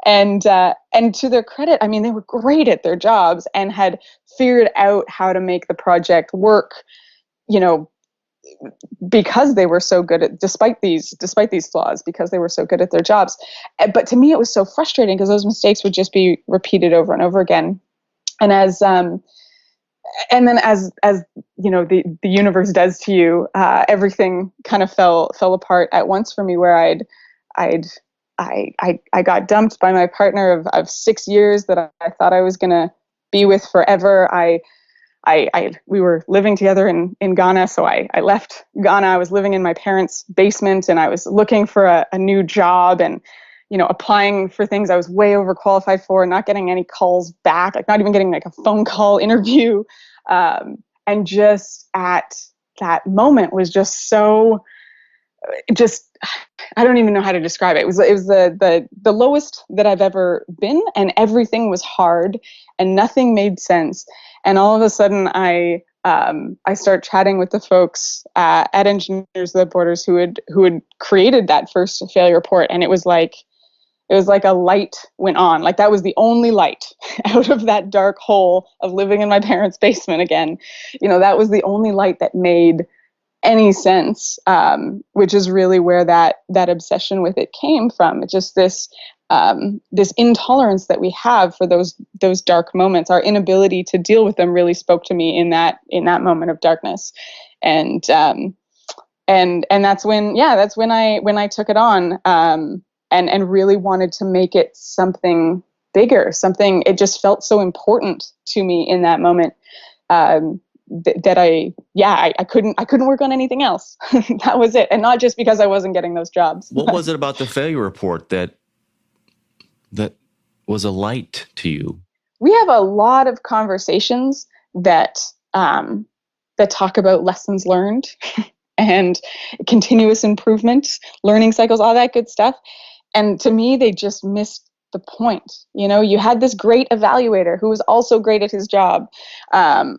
And to their credit, I mean, they were great at their jobs and had figured out how to make the project work, because they were so good at, despite these flaws, because they were so good at their jobs. But to me, it was so frustrating because those mistakes would just be repeated over and over again. And then as the universe does to you, everything kind of fell apart at once for me, where I got dumped by my partner of 6 years that I thought I was going to be with forever. We were living together in Ghana, so I left Ghana. I was living in my parents' basement, and I was looking for a new job, and applying for things I was way overqualified for, not getting any calls back, like not even getting like a phone call interview. And just at that moment was just so, I don't even know how to describe it. It was the lowest that I've ever been, and everything was hard and nothing made sense. And all of a sudden I start chatting with the folks at Engineers Without Borders who had created that first failure report. And it was like a light went on. Like, that was the only light out of that dark hole of living in my parents' basement again. That was the only light that made any sense, which is really where that obsession with it came from. It's just this intolerance that we have for those dark moments. Our inability to deal with them really spoke to me in that moment of darkness. And that's when I took it on, and really wanted to make it something bigger, something. It just felt so important to me in that moment, that I couldn't work on anything else. That was it. And not just because I wasn't getting those jobs. What was it about the failure report that was a light to you? We have a lot of conversations that talk about lessons learned and continuous improvement, learning cycles, all that good stuff. And to me, they just missed the point. You had this great evaluator who was also great at his job,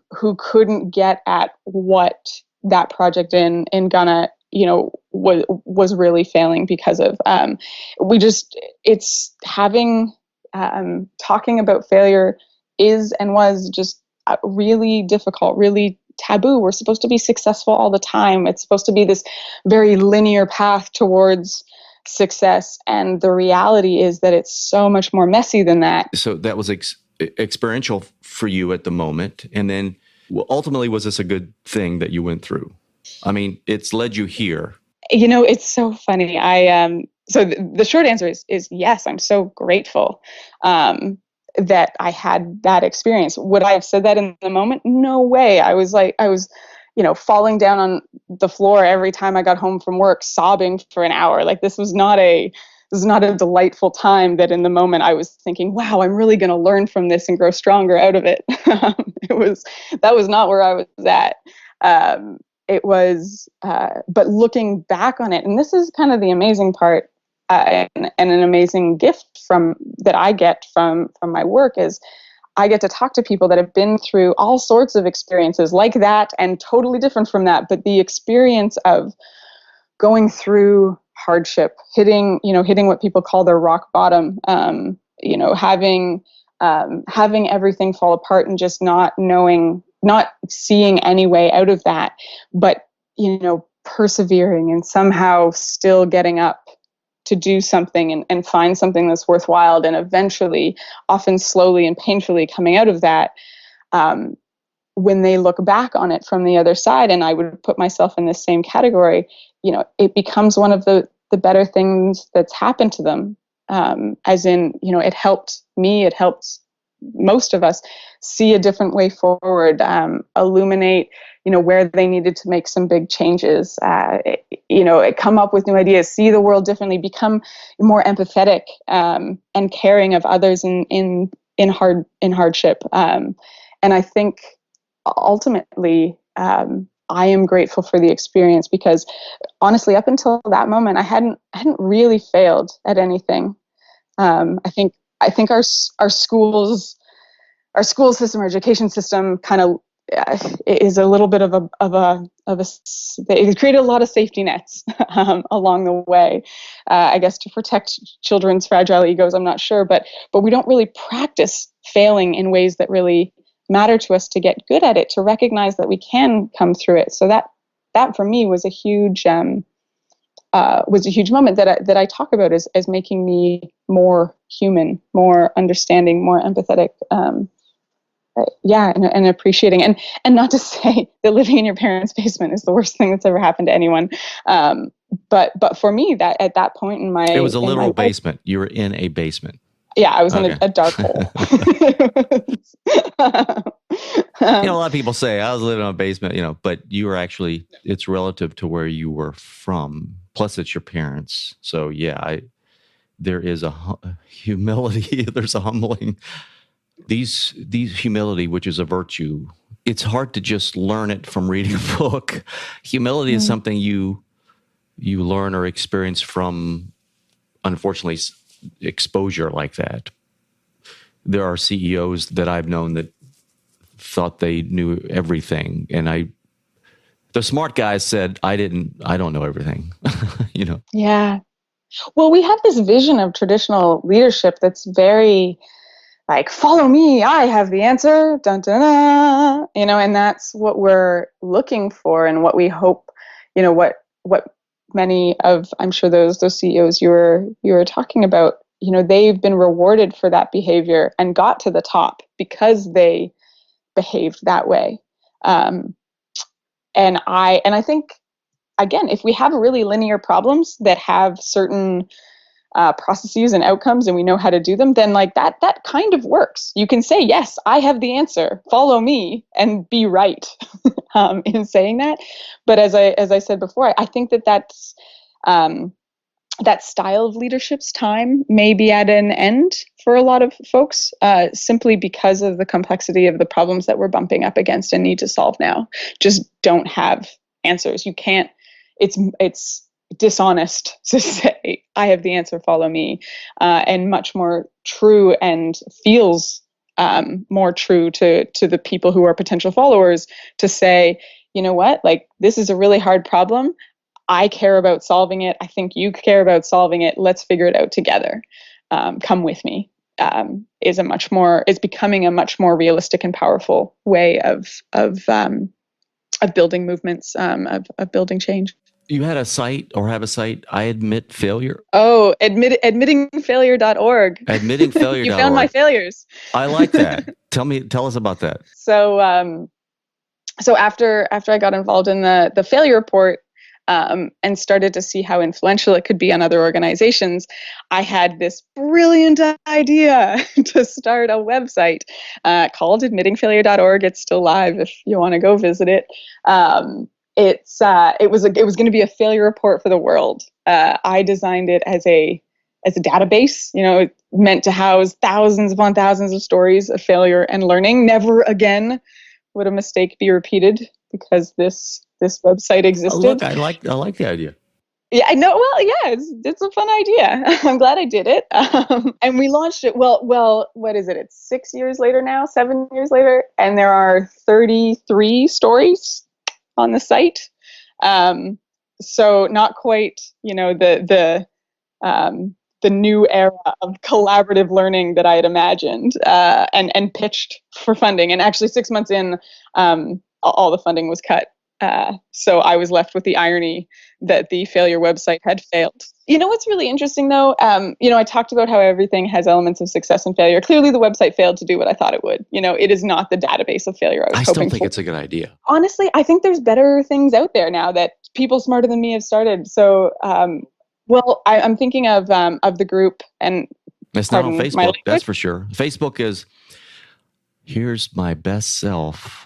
who couldn't get at what that project in Ghana, was really failing because of. It's having talking about failure is and was just really difficult, really taboo. We're supposed to be successful all the time. It's supposed to be this very linear path towards success, and the reality is that it's so much more messy than that. So that was experiential for you at the moment, and then ultimately, was this a good thing that you went through? I mean, it's led you here. It's so funny. So the short answer is yes. I'm so grateful that I had that experience. Would I have said that in the moment? No way. I was falling down on the floor every time I got home from work, sobbing for an hour. Like this was not a delightful time. That in the moment I was thinking, wow, I'm really going to learn from this and grow stronger out of it. That was not where I was at. It was, but looking back on it, and this is kind of the amazing part, and an amazing gift that I get from my work, is I get to talk to people that have been through all sorts of experiences like that and totally different from that. But the experience of going through hardship, hitting what people call their rock bottom, having everything fall apart and just not seeing any way out of that, but persevering and somehow still getting up to do something and find something that's worthwhile, and eventually, often slowly and painfully, coming out of that. When they look back on it from the other side, and I would put myself in this same category, it becomes one of the better things that's happened to them. As in, it helped me, it helped most of us see a different way forward, illuminate, where they needed to make some big changes, come up with new ideas, see the world differently, become more empathetic, and caring of others in hardship. And I think ultimately, I am grateful for the experience, because honestly, up until that moment, I hadn't really failed at anything. I think our school system, our education system, kind of is a little bit of a it created a lot of safety nets along the way, I guess, to protect children's fragile egos. I'm not sure, but we don't really practice failing in ways that really matter to us to get good at it, to recognize that we can come through it. So that for me was a huge moment that I talk about as making me more human, more understanding, more empathetic. And appreciating, and not to say that living in your parents' basement is the worst thing that's ever happened to anyone. But for me, that at that point it was a literal basement. You were in a basement. Yeah, I was in a dark hole. A lot of people say I was living in a basement, but you were actually, it's relative to where you were from. Plus, it's your parents. So yeah, there is a humility. There's a humbling. These humility, which is a virtue, it's hard to just learn it from reading a book. Humility is something you learn or experience from, unfortunately, exposure like that. There are CEOs that I've known that thought they knew everything, and the smart guys said, I don't know everything. Yeah. Well, we have this vision of traditional leadership that's very like, follow me, I have the answer, dun, dun, dun, and that's what we're looking for, and what we hope, what many of, I'm sure those CEOs you were talking about, they've been rewarded for that behavior and got to the top because they behaved that way. And I think, again, if we have really linear problems that have certain processes and outcomes, and we know how to do them, then like that kind of works. You can say, yes, I have the answer, follow me, and be right in saying that. But as I said before, I think that's that style of leadership's time may be at an end for a lot of folks, simply because of the complexity of the problems that we're bumping up against and need to solve now. Just don't have answers. You can't. It's dishonest to say I have the answer, follow me, and much more true, and feels more true to the people who are potential followers, to say, you know what, like, this is a really hard problem. I care about solving it. I think you care about solving it. Let's figure it out together. Come with me. Is becoming a much more realistic and powerful way of building movements, of building change. You had a site, or have a site, I Admit Failure? Oh, admittingfailure.org. Admittingfailure.org. You found my failures. I like that. Tell us about that. So after I got involved in the failure report, and started to see how influential it could be on other organizations, I had this brilliant idea to start a website called admittingfailure.org. It's still live if you want to go visit it. It was going to be a failure report for the world. I designed it as a database, meant to house thousands upon thousands of stories of failure and learning. Never again would a mistake be repeated because this website existed. Oh, look, I like the idea. Yeah, I know. Well, yeah, it's a fun idea. I'm glad I did it. And we launched it. Well, what is it? It's 6 years later now, 7 years later, and there are 33 stories on the site. So not quite, the new era of collaborative learning that I had imagined and pitched for funding. And actually 6 months in, all the funding was cut. So I was left with the irony that the failure website had failed. What's really interesting though, I talked about how everything has elements of success and failure. Clearly the website failed to do what I thought it would. It is not the database of failure I was hoping for. I still think it's a good idea. Honestly, I think there's better things out there now that people smarter than me have started. So, I'm thinking of the group, and it's not on Facebook, that's for sure. Facebook is, here's my best self.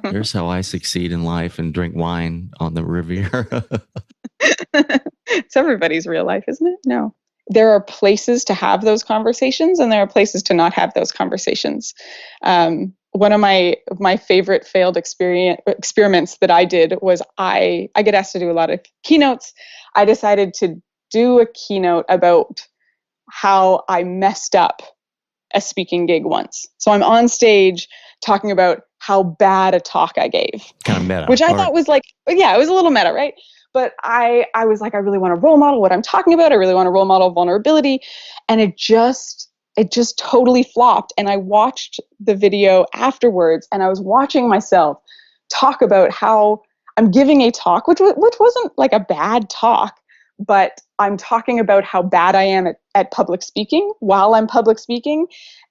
Here's how I succeed in life and drink wine on the Riviera. It's everybody's real life, isn't it? No. There are places to have those conversations, and there are places to not have those conversations. One of my favorite failed experiments that I did was I get asked to do a lot of keynotes. I decided to do a keynote about how I messed up a speaking gig once. So I'm on stage talking about how bad a talk I gave. Kind of meta. Which I thought was it was a little meta, right? But I was like, I really want to role model what I'm talking about. I really want to role model vulnerability. And it just totally flopped. And I watched the video afterwards, and I was watching myself talk about how I'm giving a talk, which wasn't like a bad talk, but I'm talking about how bad I am at public speaking while I'm public speaking.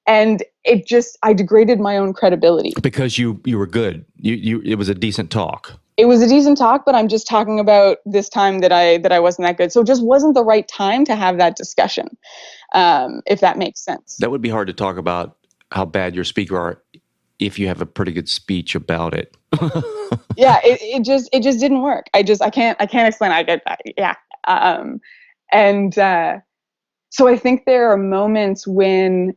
And I degraded my own credibility. Because you were good. It was a decent talk. It was a decent talk, but I'm just talking about this time that I wasn't that good. So it just wasn't the right time to have that discussion, if that makes sense. That would be hard to talk about how bad your speaker are if you have a pretty good speech about it. Yeah, it just didn't work. I can't explain. I get that. Yeah. So I think there are moments when,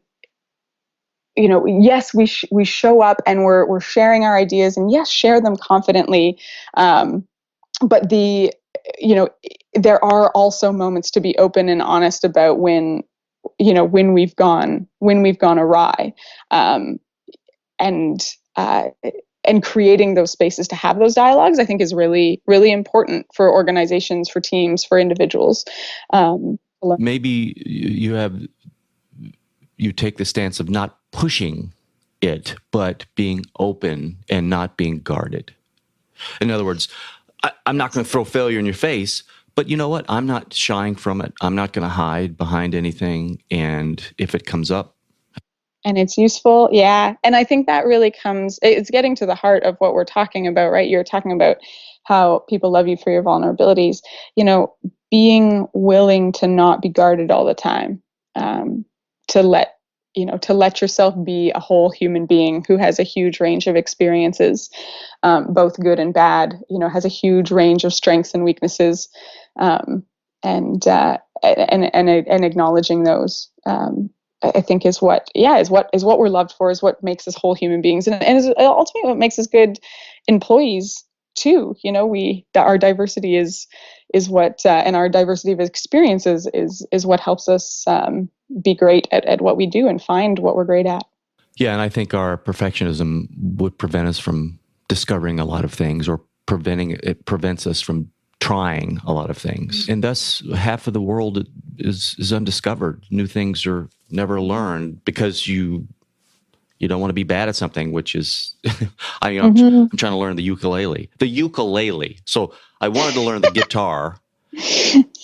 yes, we show up and we're sharing our ideas, and yes, share them confidently. But there are also moments to be open and honest about when we've gone awry, and creating those spaces to have those dialogues, I think, is really, really important for organizations, for teams, for individuals. Maybe you take the stance of not pushing it, but being open and not being guarded. In other words, I'm not going to throw failure in your face, but you know what? I'm not shying from it. I'm not going to hide behind anything. And if it comes up, and it's useful. Yeah. And I think that really it's getting to the heart of what we're talking about, right? You're talking about how people love you for your vulnerabilities, being willing to not be guarded all the time, to let yourself be a whole human being who has a huge range of experiences, both good and bad, has a huge range of strengths and weaknesses, and acknowledging those, I think is what we're loved for, is what makes us whole human beings, and is ultimately what makes us good employees too. Our diversity is what, and our diversity of experiences is what helps us be great at what we do and find what we're great at. Yeah, and I think our perfectionism would prevent us from discovering a lot of things, or it prevents us from trying a lot of things. And thus, half of the world is undiscovered. New things are never learned because you don't want to be bad at something, which is, I'm trying to learn the ukulele. So I wanted to learn the guitar.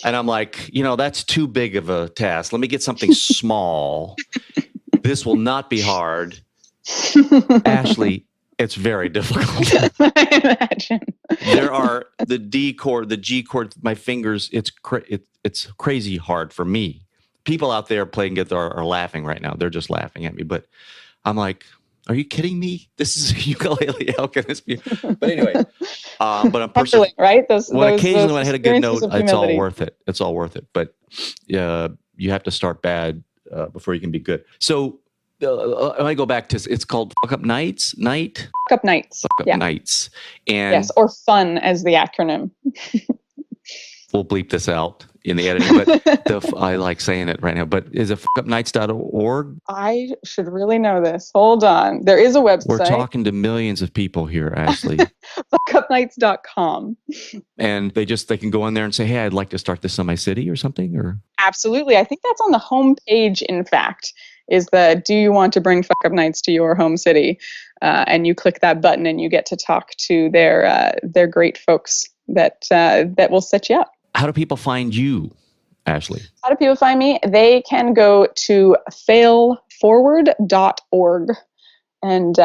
And I'm like, that's too big of a task. Let me get something small. This will not be hard. Ashley, It's very difficult. I imagine. There are the D chord, the G chord, my fingers, it's crazy hard for me. People out there playing guitar are laughing right now. They're just laughing at me. But I'm like, are you kidding me? This is a ukulele. How can this be? But anyway, but I'm Humbling, right? occasionally when I hit a good note, experiences of it's all humility. worth it. It's all worth it. But you have to start bad before you can be good. So I go back to, it's called Fuck Up Nights, Fuck Up Nights. Fuck Up Yeah. Nights. And Yes, or FUN as the acronym. we'll bleep this out in the editing, but I like saying it right now. But is it fuckupnights.org? I should really know this. Hold on. There is a website. We're talking to millions of people here, Ashley. fuckupnights.com. And they can go in there and say, hey, I'd like to start this on my city or something, or? Absolutely. I think that's on the home page, in fact, is the do you want to bring Fuck Up Nights to your home city? And you click that button and you get to talk to their great folks that will set you up. How do people find you, Ashley? How do people find me? They can go to failforward.org and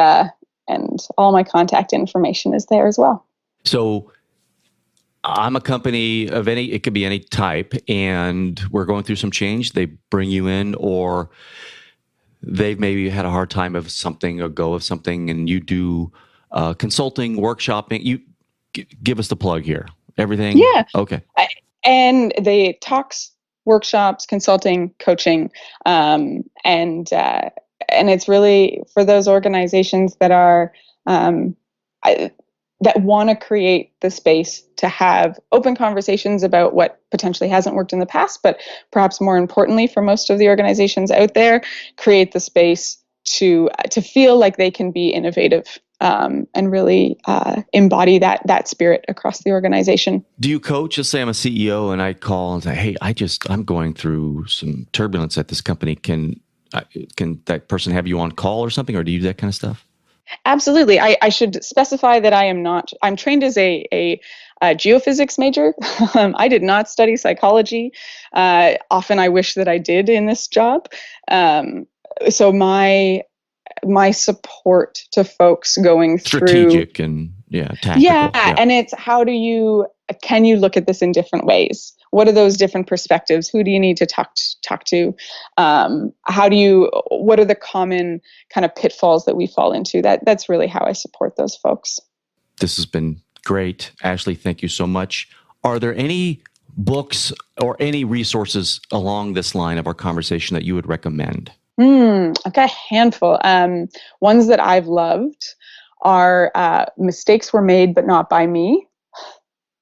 all my contact information is there as well. So I'm a company of it could be any type, and we're going through some change. They bring you in, or they've maybe had a hard time of something, or go of something, and you do consulting, workshopping. You give us the plug here. Everything? Yeah. Okay. And they talks, workshops, consulting, coaching, and it's really for those organizations that are that want to create the space to have open conversations about what potentially hasn't worked in the past, but perhaps more importantly for most of the organizations out there, create the space to feel like they can be innovative and really embody that spirit across the organization. Do you coach? Let's say I'm a CEO and I call and say, hey, I'm going through some turbulence at this company. Can that person have you on call or something, or do you do that kind of stuff? Absolutely. I should specify that I'm trained as a geophysics major. I did not study psychology. Often I wish that I did in this job. So my support to folks going through strategic and tactical. Yeah, and it's can you look at this in different ways? What are those different perspectives? Who do you need to talk to? What are the common kind of pitfalls that we fall into? That's really how I support those folks. This has been great. Ashley, thank you so much. Are there any books or any resources along this line of our conversation that you would recommend? I've got a handful. Ones that I've loved are Mistakes Were Made But Not By Me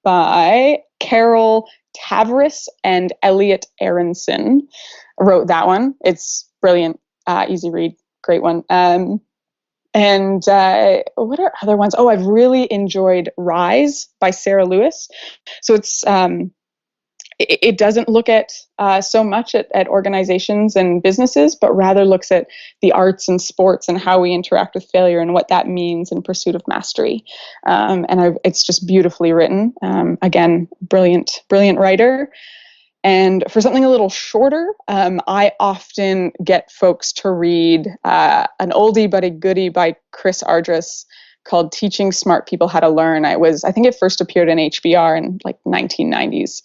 by Carol Tavris and Elliot Aronson. Wrote that one. It's brilliant, easy read, great one. And what are other ones? Oh, I've really enjoyed Rise by Sarah Lewis. So it's it doesn't look at so much at organizations and businesses, but rather looks at the arts and sports and how we interact with failure and what that means in pursuit of mastery. It's just beautifully written. Again, brilliant writer. And for something a little shorter, I often get folks to read an oldie but a goodie by Chris Ardress called Teaching Smart People How to Learn. I think it first appeared in HBR in like 1990s.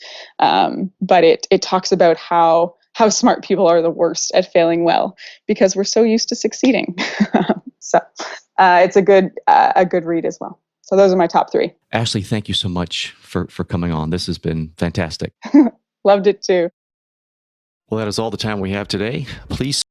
But it talks about how smart people are the worst at failing well because we're so used to succeeding. So it's a good read as well. So those are my top three. Ashley, thank you so much for coming on. This has been fantastic. Loved it too. Well, that is all the time we have today. Please